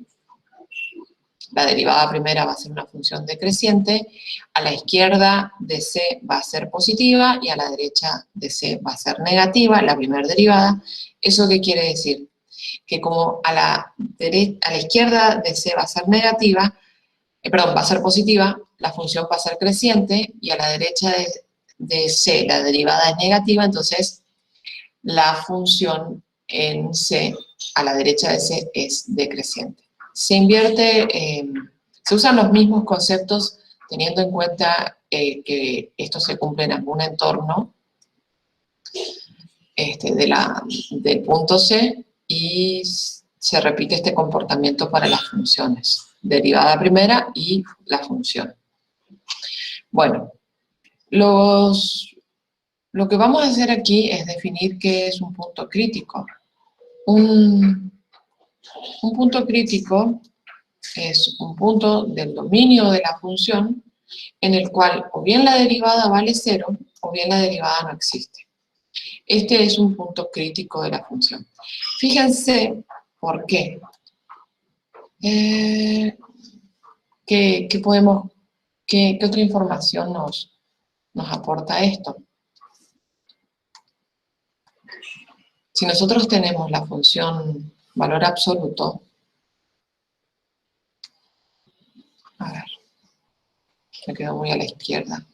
la derivada primera va a ser una función decreciente, a la izquierda de C va a ser positiva y a la derecha de C va a ser negativa, la primera derivada. ¿Eso qué quiere decir? Que como a la izquierda de C va a ser negativa, va a ser positiva, la función va a ser creciente, y a la derecha de C la derivada es negativa, entonces la función en C, a la derecha de C, es decreciente. Se invierte, se usan los mismos conceptos teniendo en cuenta que esto se cumple en algún entorno del punto C, y se repite este comportamiento para las funciones, derivada primera y la función. Bueno, lo que vamos a hacer aquí es definir qué es un punto crítico. Un punto crítico es un punto del dominio de la función en el cual o bien la derivada vale 0 o bien la derivada no existe. Este es un punto crítico de la función. Fíjense por qué. ¿Qué otra información nos aporta esto? Si nosotros tenemos la función valor absoluto, a ver, me quedo muy a la izquierda.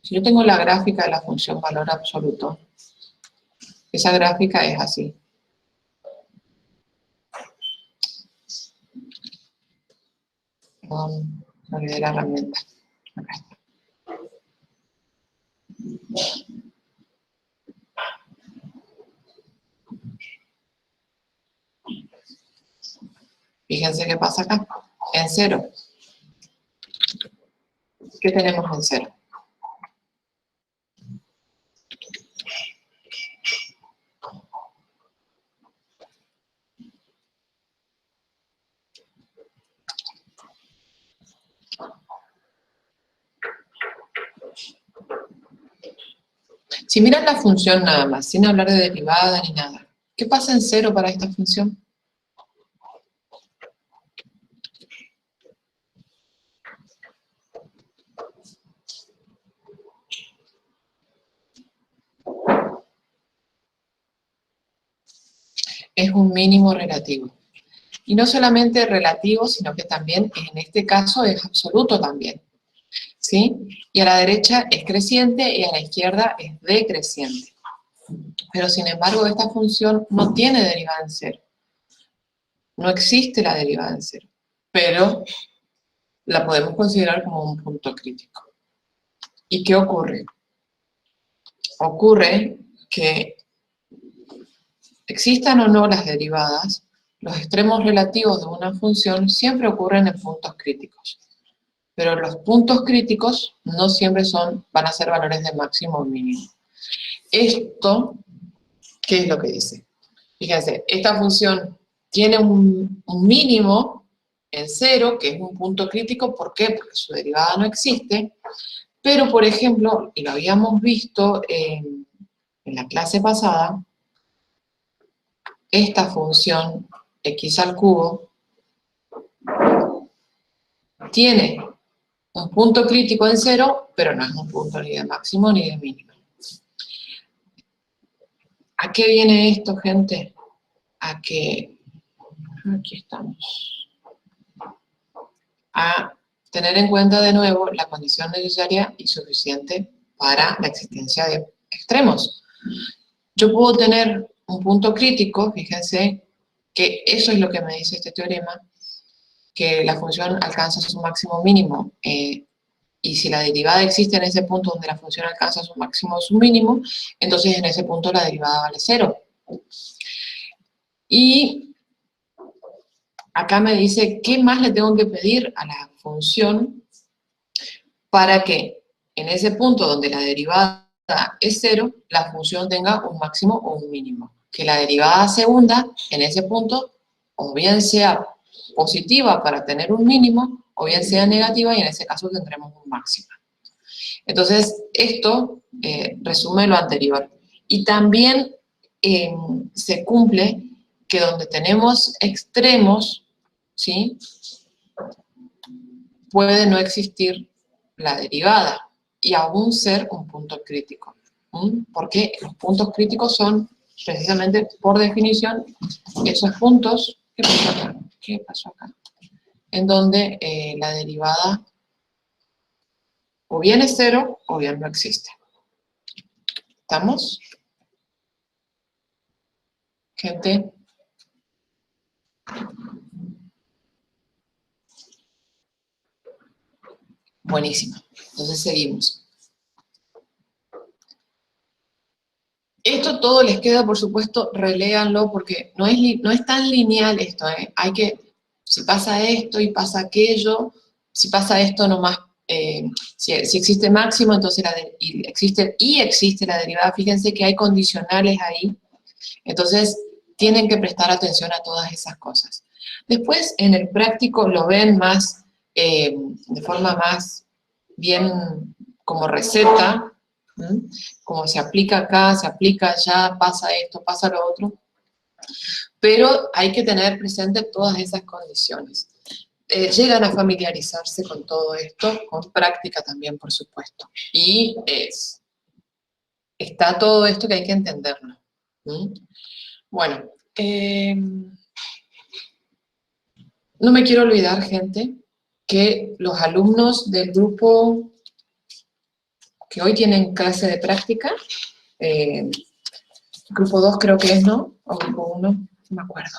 Si yo tengo la gráfica de la función valor absoluto, esa gráfica es así. Perdón, me olvidé la herramienta. Acá está. Fíjense qué pasa acá, en 0. ¿Qué tenemos en 0? Si miran la función nada más, sin hablar de derivada ni nada, ¿qué pasa en 0 para esta función? Es un mínimo relativo. Y no solamente relativo, sino que también, en este caso, es absoluto también. ¿Sí? Y a la derecha es creciente y a la izquierda es decreciente. Pero sin embargo, esta función no tiene derivada en 0. No existe la derivada en 0. Pero la podemos considerar como un punto crítico. ¿Y qué ocurre? Ocurre que existan o no las derivadas, los extremos relativos de una función siempre ocurren en puntos críticos. Pero los puntos críticos no siempre van a ser valores de máximo o mínimo. Esto, ¿qué es lo que dice? Fíjense, esta función tiene un mínimo en 0, que es un punto crítico. ¿Por qué? Porque su derivada no existe. Pero, por ejemplo, y lo habíamos visto en la clase pasada, esta función x al cubo tiene un punto crítico en 0, pero no es un punto ni de máximo ni de mínimo. ¿A qué viene esto, gente? A que, aquí estamos, a tener en cuenta de nuevo la condición necesaria y suficiente para la existencia de extremos. Yo puedo tener un punto crítico, fíjense, que eso es lo que me dice este teorema, que la función alcanza su máximo mínimo, y si la derivada existe en ese punto donde la función alcanza su máximo o su mínimo, entonces en ese punto la derivada vale 0. Y acá me dice, ¿qué más le tengo que pedir a la función para que en ese punto donde la derivada es 0, la función tenga un máximo o un mínimo? Que la derivada segunda en ese punto o bien sea positiva para tener un mínimo, o bien sea negativa, y en ese caso tendremos un máximo. Entonces, esto resume lo anterior. Y también se cumple que donde tenemos extremos, ¿sí?, puede no existir la derivada y aún ser un punto crítico. Porque los puntos críticos son, precisamente por definición, esos puntos. ¿Qué pasó acá? ¿Qué pasó acá? En donde la derivada o bien es 0 o bien no existe. ¿Estamos? Gente. Buenísimo. Entonces seguimos. Esto todo les queda, por supuesto, reléanlo porque no es tan lineal esto, ¿eh? Hay que, si pasa esto y pasa aquello, si pasa esto nomás, si existe máximo, entonces existe la derivada. Fíjense que hay condicionales ahí, entonces tienen que prestar atención a todas esas cosas. Después, en el práctico lo ven más de forma más bien como receta, como se aplica acá, se aplica allá, pasa esto, pasa lo otro, pero hay que tener presente todas esas condiciones. Llegan a familiarizarse con todo esto, con práctica también, por supuesto. Y está todo esto que hay que entenderlo. Bueno, no me quiero olvidar, gente, que los alumnos del grupo que hoy tienen clase de práctica, grupo 2 creo que es, ¿no? O grupo 1, no me acuerdo.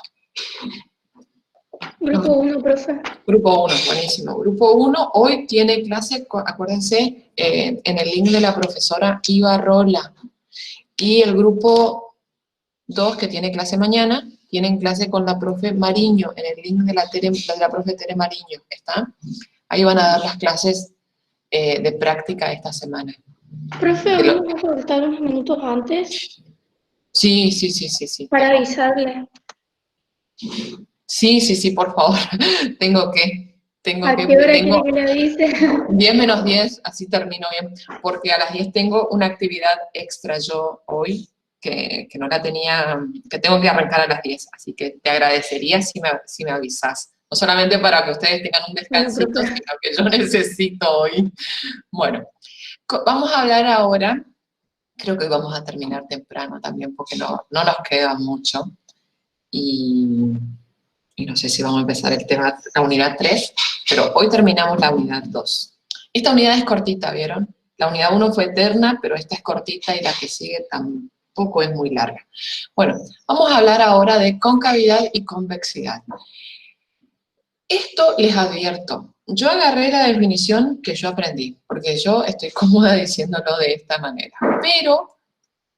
Grupo 1, profe. Grupo 1, buenísimo. Grupo 1 hoy tiene clase, acuérdense, en el link de la profesora Ibarrola. Y el grupo 2, que tiene clase mañana, tienen clase con la profe Mariño, en el link de la profe Tere Mariño, ¿está? Ahí van a dar las clases de práctica esta semana. Profe, ¿vamos a cortar unos minutos antes? Sí, sí, sí, sí, sí. Para avisarle. Sí, sí, sí, por favor. Tengo que, ¿A qué hora quiere que le avise? 10 menos 10, así termino bien, porque a las 10 tengo una actividad extra yo hoy, que no la tenía, que tengo que arrancar a las 10, así que te agradecería si me avisas. No solamente para que ustedes tengan un descansito, Bueno, sino que yo necesito hoy. Bueno, vamos a hablar ahora, creo que hoy vamos a terminar temprano también, porque no nos queda mucho, y no sé si vamos a empezar el tema, la unidad 3, pero hoy terminamos la unidad 2. Esta unidad es cortita, ¿vieron? La unidad 1 fue eterna, pero esta es cortita y la que sigue tampoco es muy larga. Bueno, vamos a hablar ahora de concavidad y convexidad. Esto les advierto, yo agarré la definición que yo aprendí, porque yo estoy cómoda diciéndolo de esta manera, pero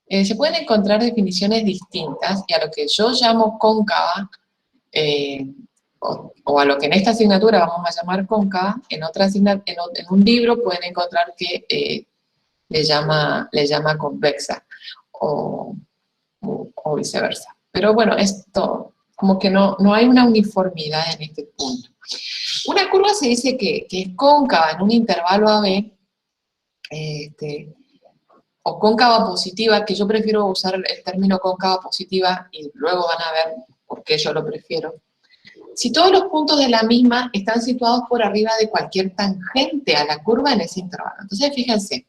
se pueden encontrar definiciones distintas y a lo que yo llamo cóncava, o a lo que en esta asignatura vamos a llamar cóncava, en un libro pueden encontrar que le llama convexa, o viceversa. Pero bueno, esto, como que no hay una uniformidad en este punto. Una curva se dice que es cóncava en un intervalo AB, o cóncava positiva, que yo prefiero usar el término cóncava positiva, y luego van a ver por qué yo lo prefiero. Si todos los puntos de la misma están situados por arriba de cualquier tangente a la curva en ese intervalo. Entonces, fíjense,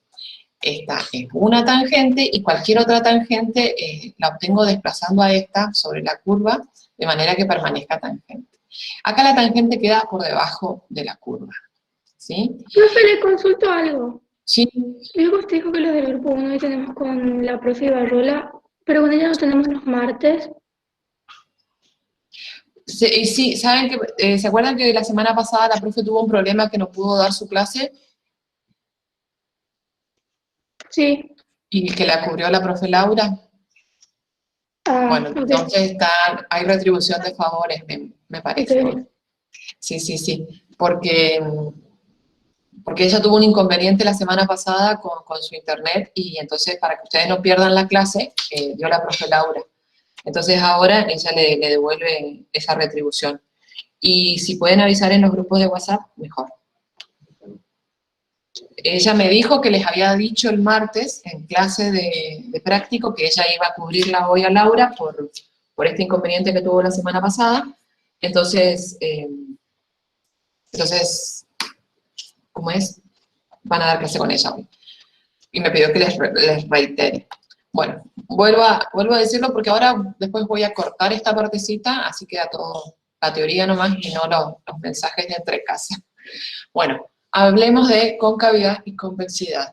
esta es una tangente y cualquier otra tangente la obtengo desplazando a esta sobre la curva de manera que permanezca tangente. Acá la tangente queda por debajo de la curva, ¿sí? Profe, le consulto algo. Sí. Luego usted dijo que los del grupo 1 hoy tenemos con la profe Ibarrola, pero con ella no tenemos los martes. Sí, ¿saben que se acuerdan que la semana pasada la profe tuvo un problema que no pudo dar su clase? Sí. Y que la cubrió la profe Laura. Bueno, Okay. entonces hay retribución de favores, me parece. Okay. Sí, porque ella tuvo un inconveniente la semana pasada con su internet, y entonces para que ustedes no pierdan la clase, dio la profe Laura. Entonces ahora ella le devuelve esa retribución. Y si pueden avisar en los grupos de WhatsApp, mejor. Ella me dijo que les había dicho el martes en clase de práctico que ella iba a cubrirla hoy a Laura por este inconveniente que tuvo la semana pasada. Entonces, ¿cómo es? Van a dar clase con ella hoy. Y me pidió que les reitere. Bueno, vuelvo a decirlo porque ahora después voy a cortar esta partecita, así queda todo la teoría nomás y no los mensajes de entre casa. Bueno, hablemos de concavidad y convexidad.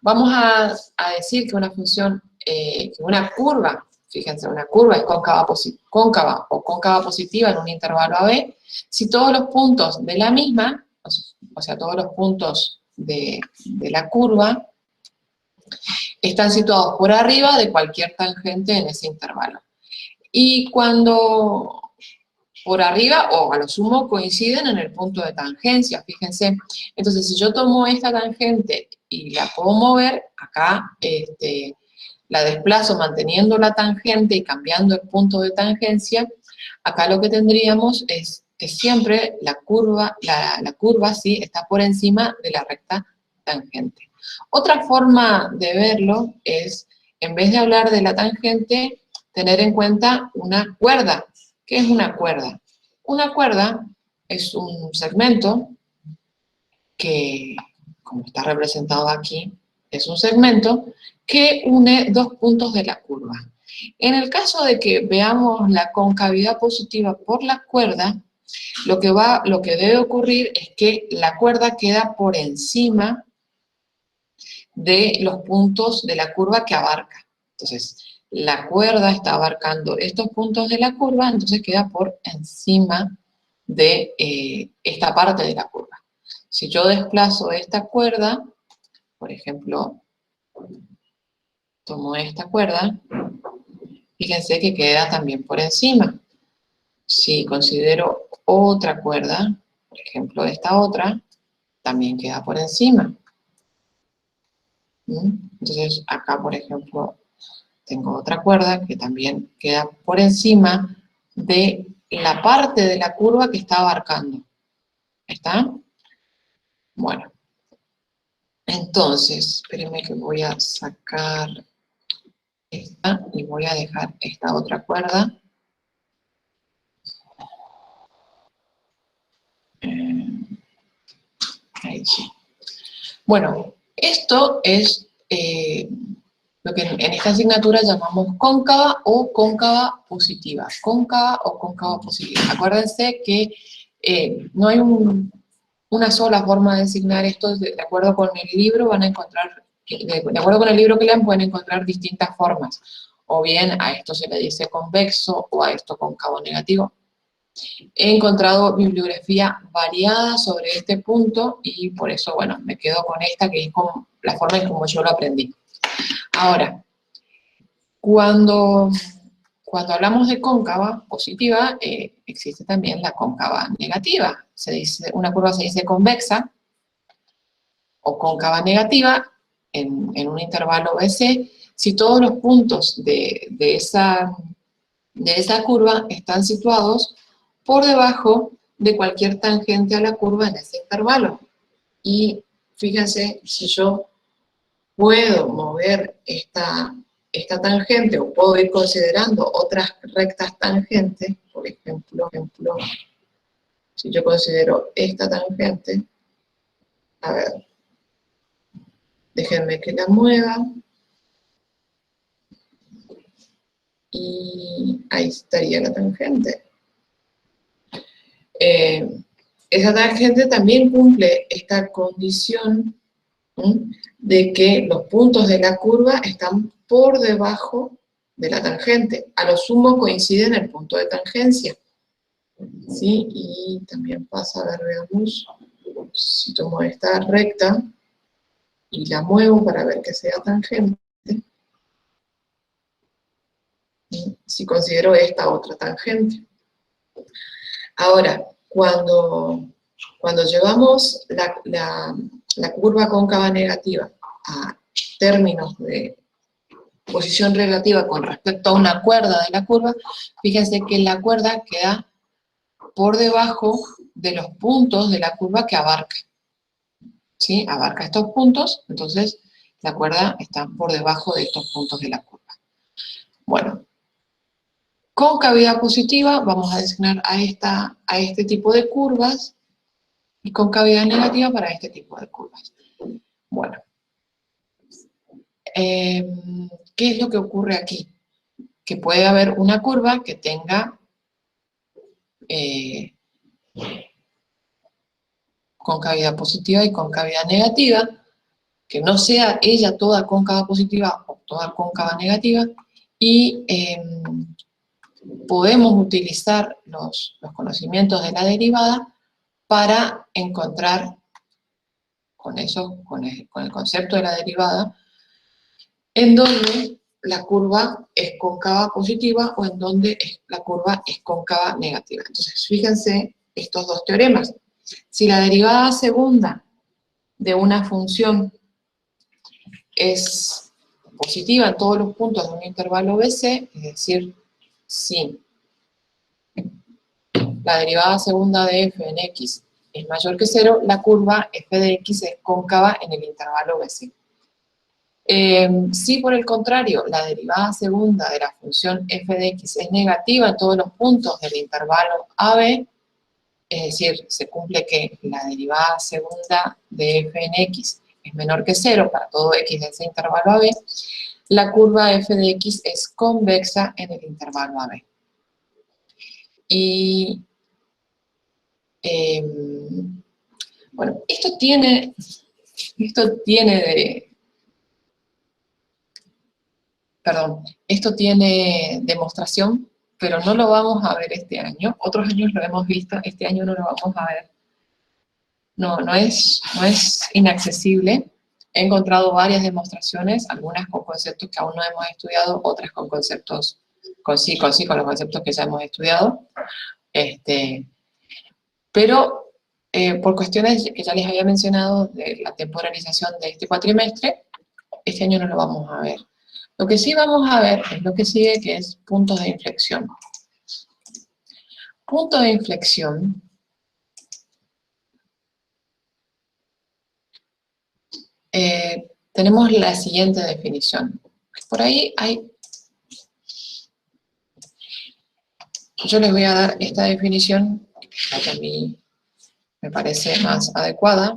Vamos a decir que una función, que una curva, fíjense, una curva es cóncava o cóncava positiva en un intervalo AB, si todos los puntos de la misma, o sea, todos los puntos de la curva, están situados por arriba de cualquier tangente en ese intervalo. Y cuando por arriba, o a lo sumo, coinciden en el punto de tangencia, fíjense. Entonces, si yo tomo esta tangente y la puedo mover, acá la desplazo manteniendo la tangente y cambiando el punto de tangencia, acá lo que tendríamos es que siempre la curva sí está por encima de la recta tangente. Otra forma de verlo es, en vez de hablar de la tangente, tener en cuenta una cuerda. ¿Qué es una cuerda? Una cuerda es un segmento que, como está representado aquí, es un segmento que une dos puntos de la curva. En el caso de que veamos la concavidad positiva por la cuerda, lo que debe ocurrir es que la cuerda queda por encima de los puntos de la curva que abarca. Entonces, la cuerda está abarcando estos puntos de la curva, entonces queda por encima de esta parte de la curva. Si yo desplazo esta cuerda, por ejemplo, tomo esta cuerda, fíjense que queda también por encima. Si considero otra cuerda, por ejemplo esta otra, también queda por encima. Entonces acá, por ejemplo, tengo otra cuerda que también queda por encima de la parte de la curva que está abarcando. ¿Está? Bueno. Entonces, espérenme que voy a sacar esta y voy a dejar esta otra cuerda. Ahí sí. Bueno, esto es lo que en esta asignatura llamamos cóncava o cóncava positiva. Cóncava o cóncava positiva. Acuérdense que no hay una sola forma de designar esto. De acuerdo con el libro van a encontrar, de acuerdo con el libro que lean pueden encontrar distintas formas. O bien a esto se le dice convexo o a esto cóncavo negativo. He encontrado bibliografía variada sobre este punto y por eso, bueno, me quedo con esta que es como la forma en como yo lo aprendí. Ahora, cuando hablamos de cóncava positiva, existe también la cóncava negativa. Una curva se dice convexa o cóncava negativa en un intervalo BC si todos los puntos de esa curva están situados por debajo de cualquier tangente a la curva en ese intervalo. Y fíjense, si yo puedo mover esta tangente o puedo ir considerando otras rectas tangentes, por ejemplo, si yo considero esta tangente, a ver, déjenme que la mueva, y ahí estaría la tangente. Esa tangente también cumple esta condición de que los puntos de la curva están por debajo de la tangente. A lo sumo coincide en el punto de tangencia. ¿Sí? Y también pasa, a ver, veamos, si tomo esta recta y la muevo para ver que sea tangente, si considero esta otra tangente. Ahora, cuando llevamos la curva cóncava negativa a términos de posición relativa con respecto a una cuerda de la curva, fíjense que la cuerda queda por debajo de los puntos de la curva que abarca. ¿Sí? Abarca estos puntos, entonces la cuerda está por debajo de estos puntos de la curva. Bueno, concavidad positiva, vamos a designar a este tipo de curvas, y concavidad negativa para este tipo de curvas. Bueno, ¿qué es lo que ocurre aquí? Que puede haber una curva que tenga concavidad positiva y concavidad negativa, que no sea ella toda cóncava positiva o toda cóncava negativa, y podemos utilizar los conocimientos de la derivada para encontrar con el concepto de la derivada en donde la curva es cóncava positiva o en donde la curva es cóncava negativa. Entonces, fíjense estos dos teoremas. Si la derivada segunda de una función es positiva en todos los puntos de un intervalo BC, es decir, si la derivada segunda de f en x es mayor que 0, la curva f de x es cóncava en el intervalo BC. Si por el contrario la derivada segunda de la función f de x es negativa en todos los puntos del intervalo AB, es decir, se cumple que la derivada segunda de f en x es menor que 0 para todo x de ese intervalo AB, la curva f de x es convexa en el intervalo AB. Y bueno, esto tiene demostración, pero no lo vamos a ver este año. Otros años lo hemos visto, este año no lo vamos a ver. No es inaccesible. He encontrado varias demostraciones, algunas con conceptos que aún no hemos estudiado, otras con conceptos, con los conceptos que ya hemos estudiado. Pero por cuestiones que ya les había mencionado de la temporalización de este cuatrimestre, este año no lo vamos a ver. Lo que sí vamos a ver es lo que sigue, que es puntos de inflexión. Punto de inflexión tenemos la siguiente definición. Por ahí yo les voy a dar esta definición, la que a mí me parece más adecuada.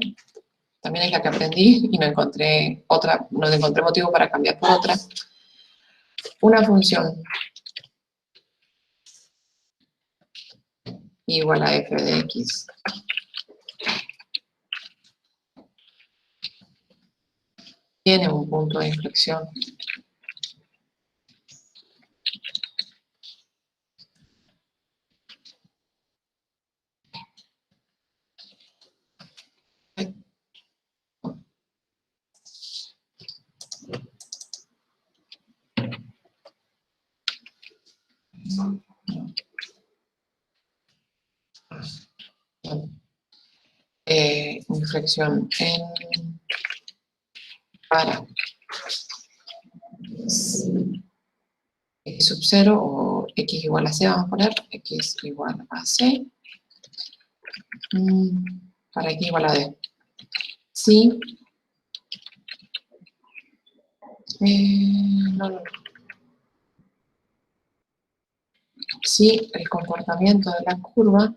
También es la que aprendí y no encontré motivo para cambiar por otra. Una función igual a f de x tiene un punto de inflexión inflexión para x sub 0 o x igual a c, vamos a poner x igual a c, para x igual a d. Sí, si el comportamiento de la curva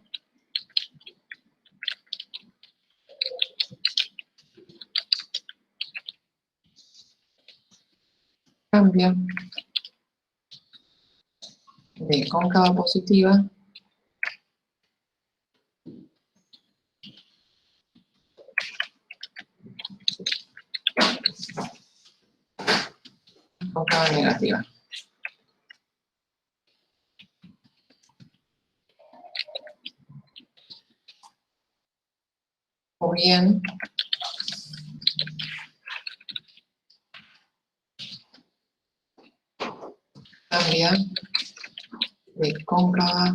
cambia de cóncava positiva a cóncava negativa. O bien cambia de cóncava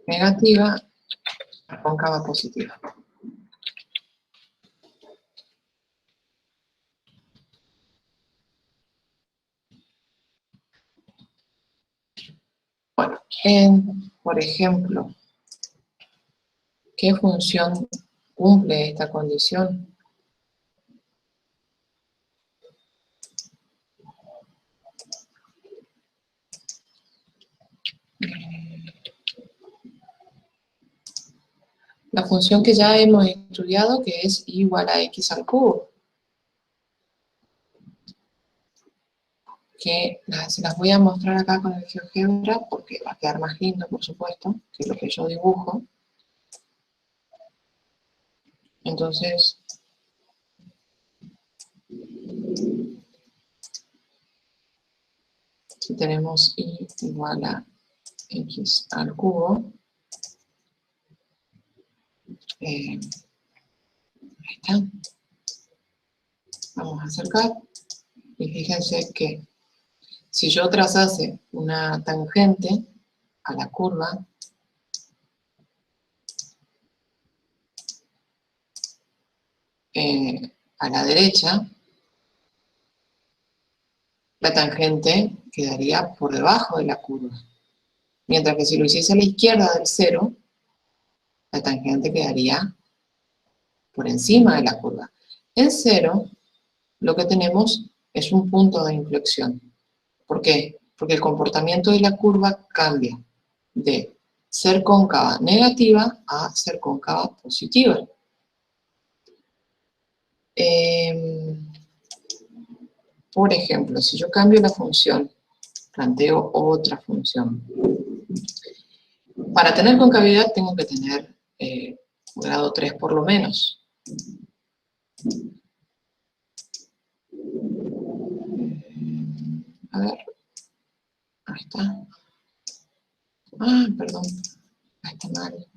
negativa a cóncava positiva. Bueno, por ejemplo, ¿qué función cumple esta condición? La función que ya hemos estudiado, que es y igual a x al cubo. Que se las voy a mostrar acá con el GeoGebra, porque va a quedar más lindo, por supuesto, que lo que yo dibujo. Entonces, si tenemos y igual a x al cubo, ahí está. Vamos a acercar, y fíjense que si yo trazase una tangente a la curva, a la derecha, la tangente quedaría por debajo de la curva. Mientras que si lo hiciese a la izquierda del 0, la tangente quedaría por encima de la curva. En 0, lo que tenemos es un punto de inflexión. ¿Por qué? Porque el comportamiento de la curva cambia de ser cóncava negativa a ser cóncava positiva. Por ejemplo, si yo cambio la función, planteo otra función. Para tener concavidad tengo que tener grado 3 por lo menos. A ver. Ahí está. Ah, perdón. Ahí está mal.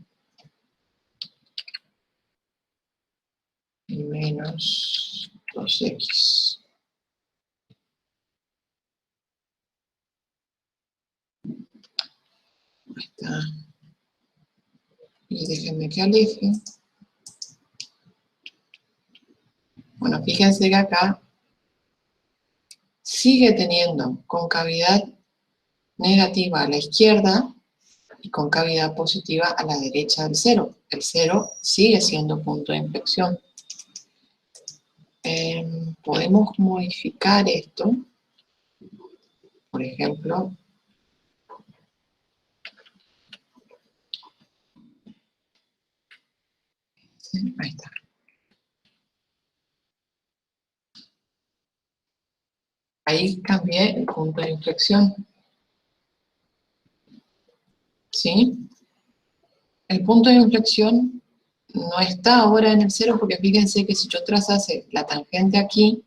Y menos 2x. Ahí está. Y déjenme que aleje. Bueno, fíjense que acá sigue teniendo concavidad negativa a la izquierda y concavidad positiva a la derecha del 0. El 0 sigue siendo punto de inflexión. Podemos modificar esto. Por ejemplo, ahí está. Ahí cambié el punto de inflexión. ¿Sí? El punto de inflexión no está ahora en el 0 porque fíjense que si yo trazase la tangente aquí,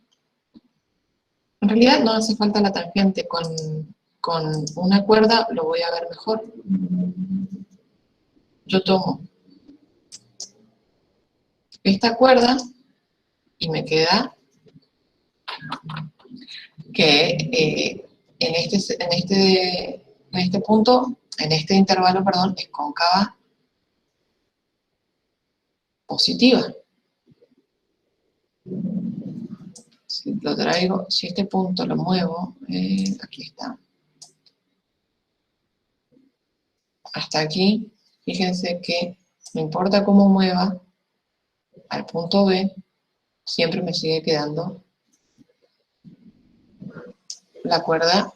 en realidad no hace falta la tangente, con una cuerda lo voy a ver mejor. Yo tomo esta cuerda y me queda que en este punto, en este intervalo, perdón, es cóncava positiva. Si lo traigo, si este punto lo muevo, aquí está. Hasta aquí, fíjense que no importa cómo mueva al punto B, siempre me sigue quedando la cuerda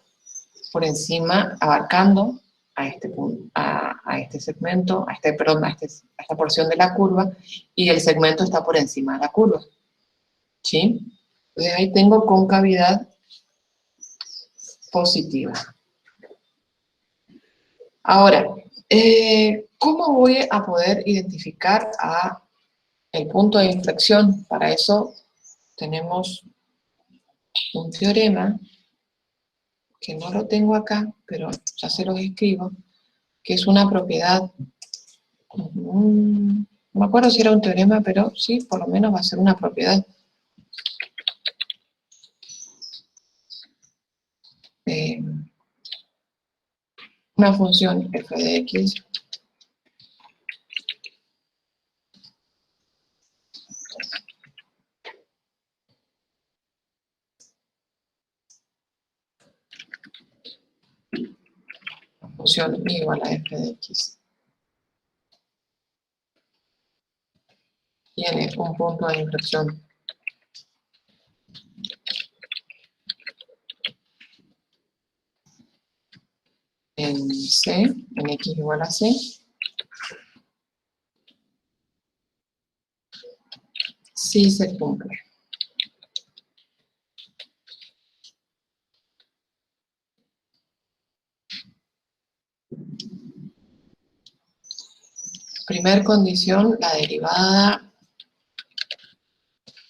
por encima, abarcando a este punto, a este segmento, perdón, a esta porción de la curva, y el segmento está por encima de la curva. ¿Sí? Entonces ahí tengo concavidad positiva. Ahora, ¿cómo voy a poder identificar el punto de inflexión? Para eso tenemos un teorema, que no lo tengo acá, pero ya se los escribo, que es una propiedad, no me acuerdo si era un teorema, pero sí, por lo menos va a ser una propiedad. Una función f de x función igual a f de x tiene un punto de inflexión en C, en x igual a C, si se cumple. Primer condición, la derivada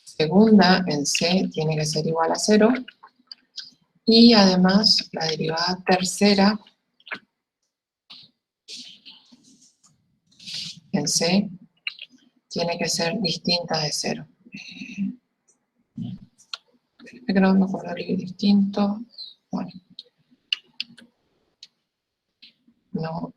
segunda en C tiene que ser igual a 0, y además la derivada tercera en C tiene que ser distinta de 0. Es que no me acuerdo de distinto. Bueno. No.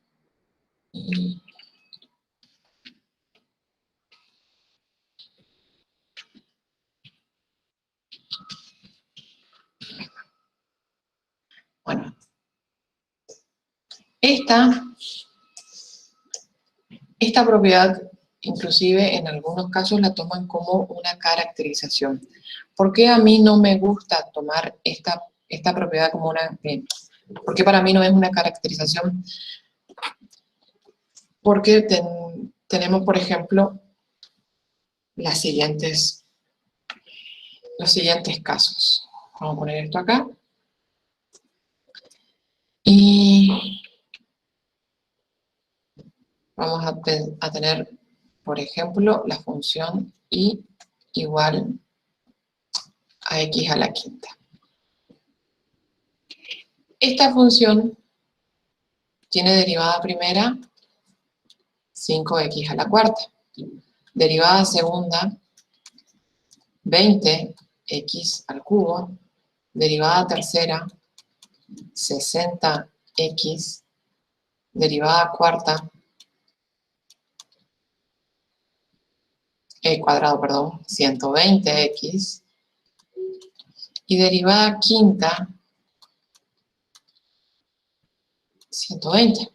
esta propiedad, inclusive en algunos casos la toman como una caracterización. ¿Por qué a mí no me gusta tomar esta propiedad como una... ¿Por qué para mí no es una caracterización? Porque tenemos, por ejemplo, los siguientes casos. Vamos a poner esto acá. Y vamos a tener, por ejemplo, la función y igual a x a la quinta. Esta función tiene derivada primera 5x a la cuarta. Derivada segunda 20x al cubo. Derivada tercera 60x. Derivada cuarta cuadrado, perdón, 120x. Y derivada quinta 120.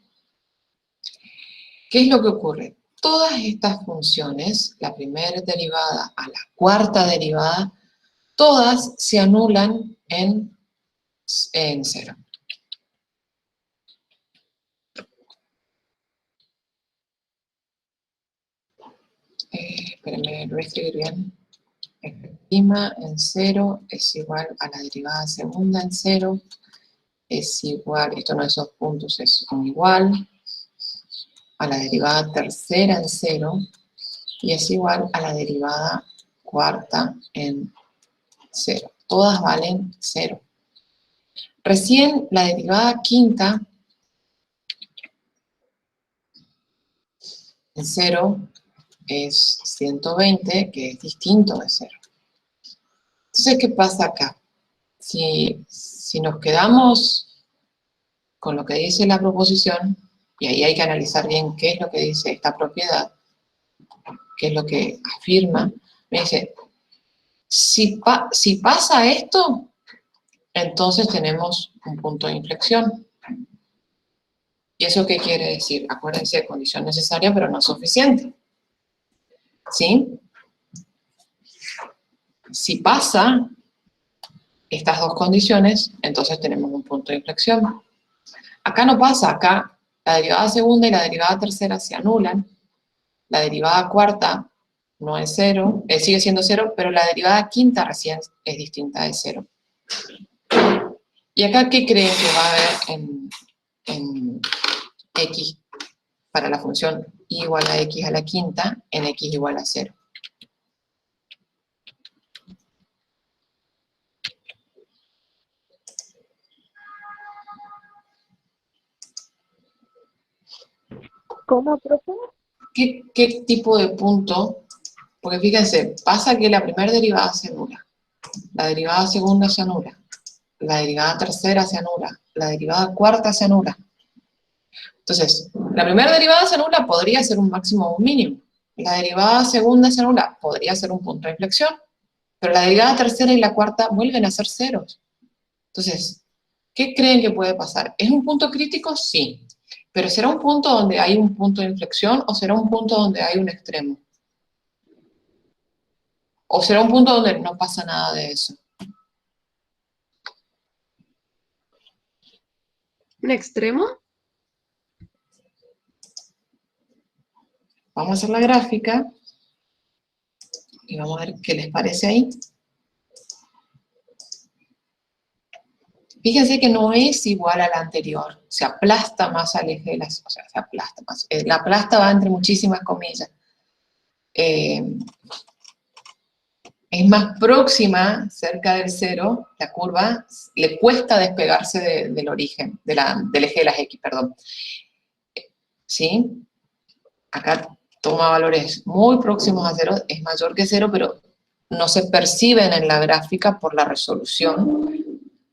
¿Qué es lo que ocurre? Todas estas funciones, la primera derivada a la cuarta derivada, todas se anulan en cero. Espérenme, lo voy a escribir bien. Prima en 0 es igual a la derivada segunda en 0, es igual, esto no es dos puntos, es un igual, a la derivada tercera en 0, y es igual a la derivada cuarta en 0. Todas valen 0. Recién la derivada quinta en 0 es 120, que es distinto de 0. Entonces, ¿qué pasa acá? Si nos quedamos con lo que dice la proposición, y ahí hay que analizar bien qué es lo que dice esta propiedad, qué es lo que afirma, me dice, si pasa esto, entonces tenemos un punto de inflexión. ¿Y eso qué quiere decir? Acuérdense, condición necesaria, pero no suficiente. ¿Sí? Si pasa estas dos condiciones, entonces tenemos un punto de inflexión. Acá no pasa, acá la derivada segunda y la derivada tercera se anulan. La derivada cuarta no es 0, sigue siendo 0, pero la derivada quinta recién es distinta de 0. ¿Y acá qué creen que va a haber en x para la función y igual a x a la quinta en x igual a 0? ¿Cómo, profe? ¿Qué tipo de punto? Porque fíjense, pasa que la primera derivada se anula, la derivada segunda se anula, la derivada tercera se anula, la derivada cuarta se anula. Entonces, la primera derivada se anula, podría ser un máximo o un mínimo. La derivada segunda se anula, podría ser un punto de inflexión. Pero la derivada tercera y la cuarta vuelven a ser ceros. Entonces, ¿qué creen que puede pasar? ¿Es un punto crítico? Sí. Pero ¿será un punto donde hay un punto de inflexión o será un punto donde hay un extremo? ¿O será un punto donde no pasa nada de eso? ¿Un extremo? Vamos a hacer la gráfica y vamos a ver qué les parece ahí. Fíjense que no es igual a la anterior, se aplasta más al eje de las, o sea, se aplasta más. La aplasta va entre muchísimas comillas. Es más próxima, cerca del 0, la curva, le cuesta despegarse del origen, del eje de las X, perdón. ¿Sí? Acá toma valores muy próximos a 0, es mayor que 0, pero no se perciben en la gráfica por la resolución.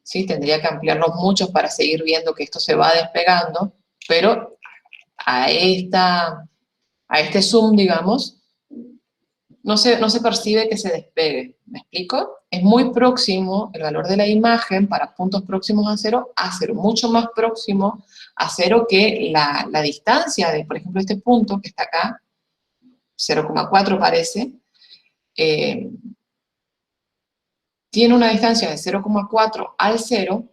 ¿Sí? Tendría que ampliarlos mucho para seguir viendo que esto se va despegando, pero a este zoom, digamos, no se percibe que se despegue. ¿Me explico? Es muy próximo el valor de la imagen para puntos próximos a 0, mucho más próximo a 0 que la distancia de, por ejemplo, este punto que está acá, 0,4 parece, tiene una distancia de 0,4 al 0,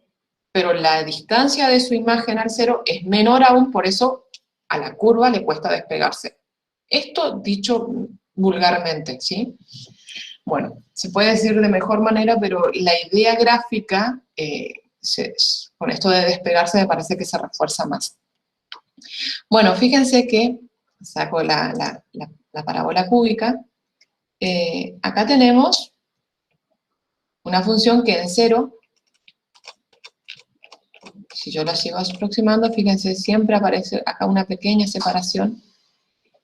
pero la distancia de su imagen al 0 es menor aún, por eso a la curva le cuesta despegarse. Esto dicho vulgarmente, ¿sí? Bueno, se puede decir de mejor manera, pero la idea gráfica, con esto de despegarse, me parece que se refuerza más. Bueno, fíjense que, saco la parábola cúbica, acá tenemos una función que en 0, si yo la sigo aproximando, fíjense, siempre aparece acá una pequeña separación,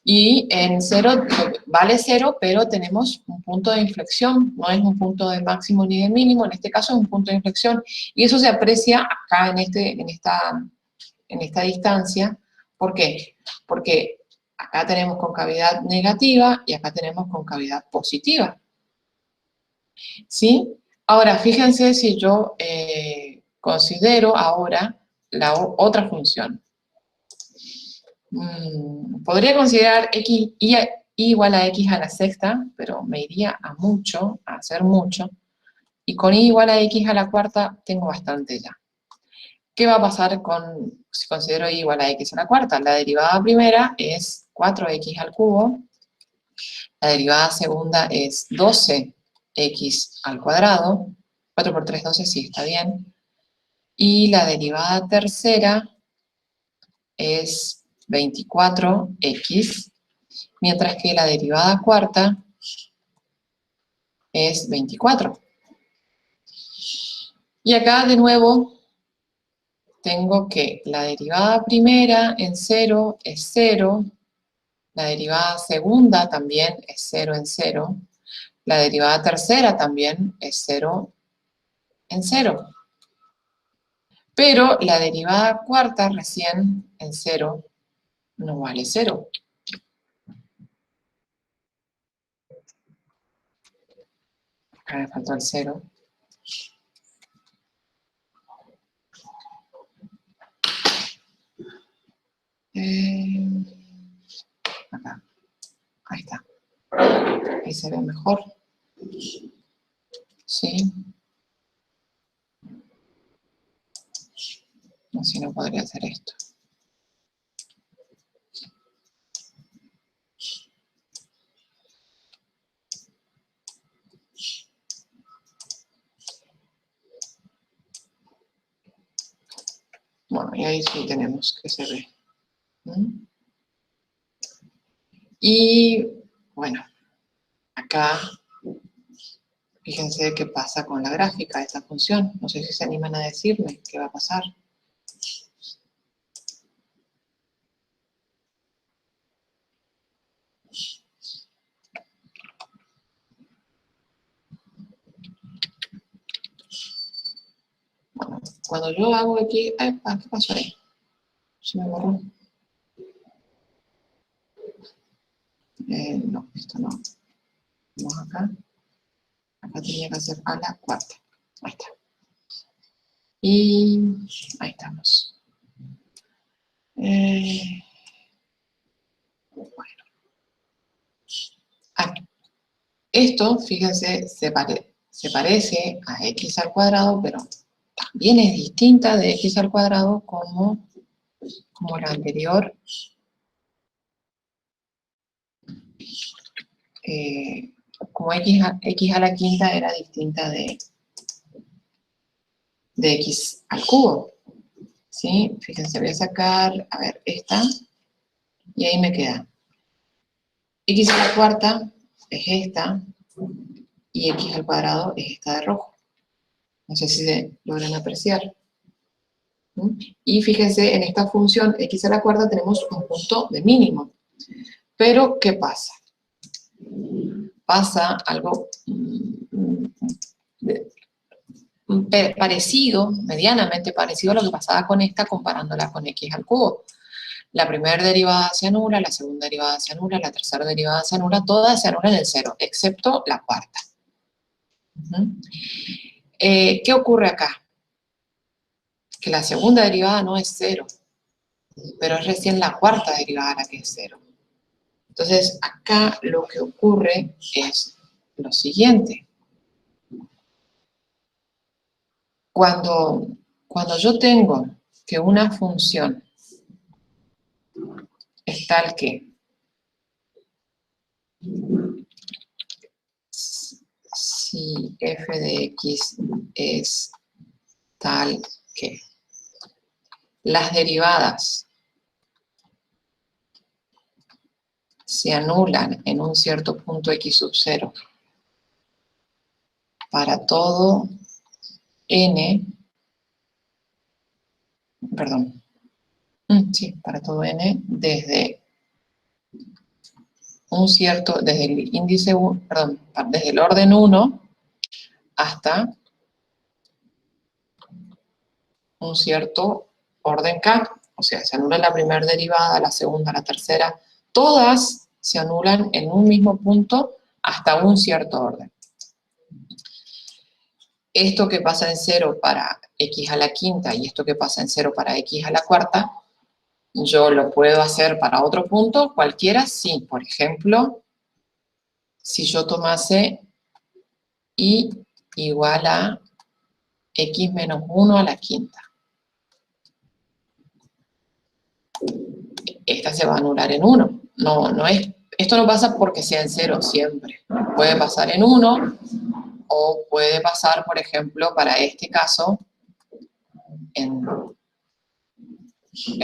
y en 0 vale 0, pero tenemos un punto de inflexión, no es un punto de máximo ni de mínimo, en este caso es un punto de inflexión, y eso se aprecia acá en esta distancia. ¿Por qué? Porque acá tenemos concavidad negativa y acá tenemos concavidad positiva. ¿Sí? Ahora, fíjense si yo considero ahora la otra función. Podría considerar y igual a x a la sexta, pero me iría a hacer mucho, y con y igual a x a la cuarta tengo bastante ya. ¿Qué va a pasar si considero y igual a x a la cuarta? La derivada primera es 4x al cubo, la derivada segunda es 12x al cuadrado, 4 por 3, 12, sí, está bien, y la derivada tercera es 24x, mientras que la derivada cuarta es 24. Y acá de nuevo tengo que la derivada primera en 0 es 0, la derivada segunda también es 0 en 0, la derivada tercera también es 0 en 0. Pero la derivada cuarta recién en 0 no vale 0. Acá me faltó el 0. Acá. Ahí está. Ahí se ve mejor. Sí. No, si no podría hacer esto. Bueno, y ahí sí tenemos que se ve. Y bueno, acá fíjense qué pasa con la gráfica de esta función. No sé si se animan a decirme qué va a pasar. Bueno, cuando yo hago aquí... ¡Epa! ¿Qué pasó ahí? Se me borró. No, esto no. Vamos acá. Acá tenía que hacer a la cuarta. Ahí está. Y ahí estamos. Bueno. Aquí. Esto, fíjense, se parece a x al cuadrado, pero también es distinta de x al cuadrado como la anterior. Como x a la quinta era distinta de x al cubo. ¿Sí? Fíjense, voy a sacar, a ver, esta, y ahí me queda x a la cuarta es esta, y x al cuadrado es esta de rojo. No sé si se logran apreciar. Y fíjense, en esta función x a la cuarta tenemos un punto de mínimo. Pero, ¿qué pasa? Pasa algo parecido, medianamente parecido a lo que pasaba con esta comparándola con x al cubo. La primera derivada se anula, la segunda derivada se anula, la tercera derivada se anula, todas se anulan en cero, excepto la cuarta. ¿Qué ocurre acá? Que la segunda derivada no es cero, pero es recién la cuarta derivada la que es cero. Entonces, acá lo que ocurre es lo siguiente. Cuando yo tengo que una función es tal que si f de x es tal que las derivadas se anulan en un cierto punto x sub 0 para todo n, perdón, sí, para todo n desde un cierto, desde el índice, perdón, desde el orden 1 hasta un cierto orden k, o sea, se anula la primera derivada, la segunda, la tercera, todas se anulan en un mismo punto hasta un cierto orden. Esto que pasa en 0 para x a la quinta y esto que pasa en 0 para x a la cuarta, yo lo puedo hacer para otro punto, cualquiera, sí. Por ejemplo, si yo tomase y igual a x menos 1 a la quinta. Esta se va a anular en 1. Esto no pasa porque sea en 0 siempre. Puede pasar en 1 o puede pasar, por ejemplo, para este caso, en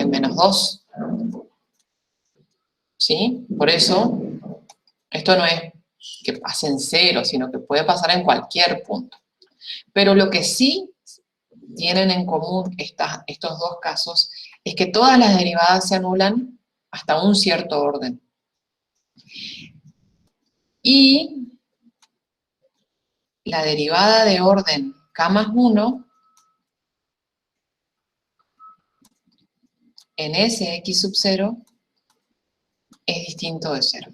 menos 2. ¿Sí? Por eso, esto no es que pase en 0, sino que puede pasar en cualquier punto. Pero lo que sí tienen en común estos dos casos es que todas las derivadas se anulan hasta un cierto orden. Y la derivada de orden k más 1 en ese x sub 0 es distinto de 0.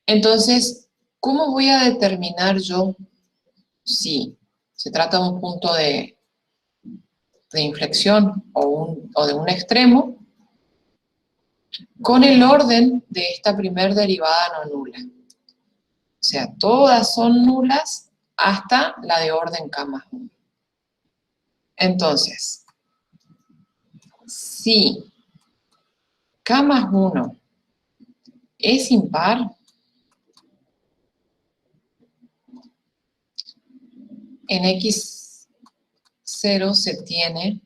Entonces, ¿cómo voy a determinar yo si se trata de un punto de inflexión o de un extremo con el orden de esta primer derivada no nula? O sea, todas son nulas hasta la de orden k más 1. Entonces, si k más 1 es impar, en x0 se tiene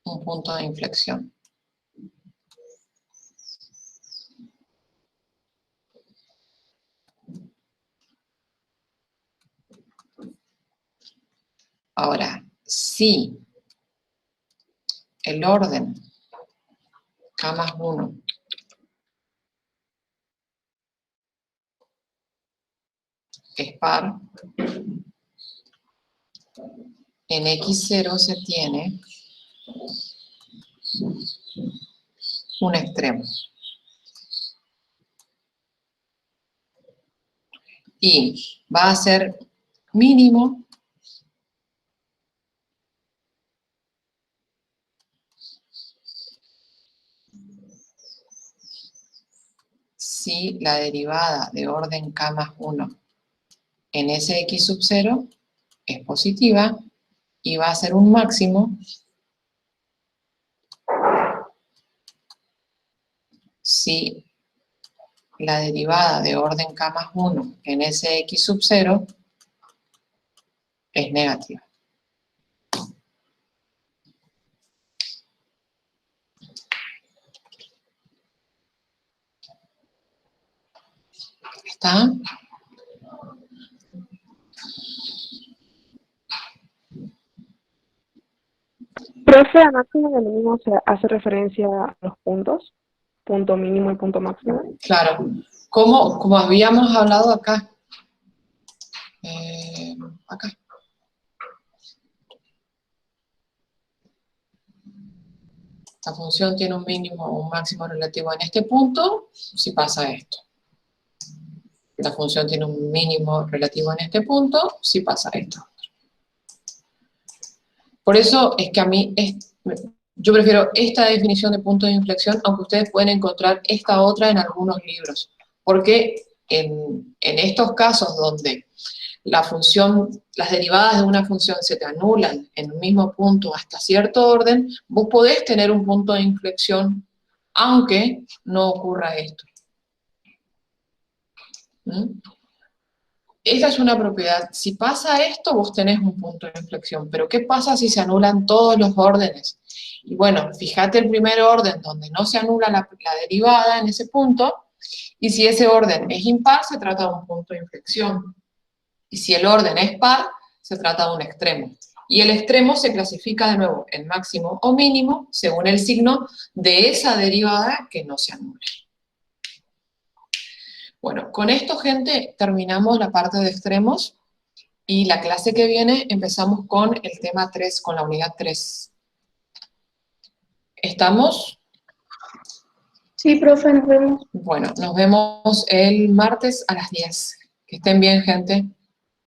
un punto de inflexión. Ahora, si el orden k más 1 es par, en x0 se tiene un extremo. Y va a ser mínimo si la derivada de orden k más 1 en ese x sub 0 es positiva, y va a ser un máximo si la derivada de orden k más 1 en ese x sub 0 es negativa. ¿Está? Profe, a máximo y a mínimo se hace referencia a los puntos, punto mínimo y punto máximo. Claro. Como habíamos hablado acá. Acá. La función tiene un mínimo o un máximo relativo en este punto, si pasa esto. La función tiene un mínimo relativo en este punto, si pasa esto. Por eso es que a mí, yo prefiero esta definición de punto de inflexión, aunque ustedes pueden encontrar esta otra en algunos libros. Porque en estos casos donde la función, las derivadas de una función se te anulan en un mismo punto hasta cierto orden, vos podés tener un punto de inflexión, aunque no ocurra esto. ¿Mm? Esta es una propiedad. Si pasa esto, vos tenés un punto de inflexión. Pero ¿qué pasa si se anulan todos los órdenes? Y bueno, fíjate el primer orden donde no se anula la derivada en ese punto, y si ese orden es impar, se trata de un punto de inflexión. Y si el orden es par, se trata de un extremo. Y el extremo se clasifica de nuevo en máximo o mínimo, según el signo de esa derivada que no se anule. Bueno, con esto, gente, terminamos la parte de extremos, y la clase que viene empezamos con el tema 3, con la unidad 3. ¿Estamos? Sí, profe, nos vemos. Bueno, nos vemos el martes a las 10. Que estén bien, gente.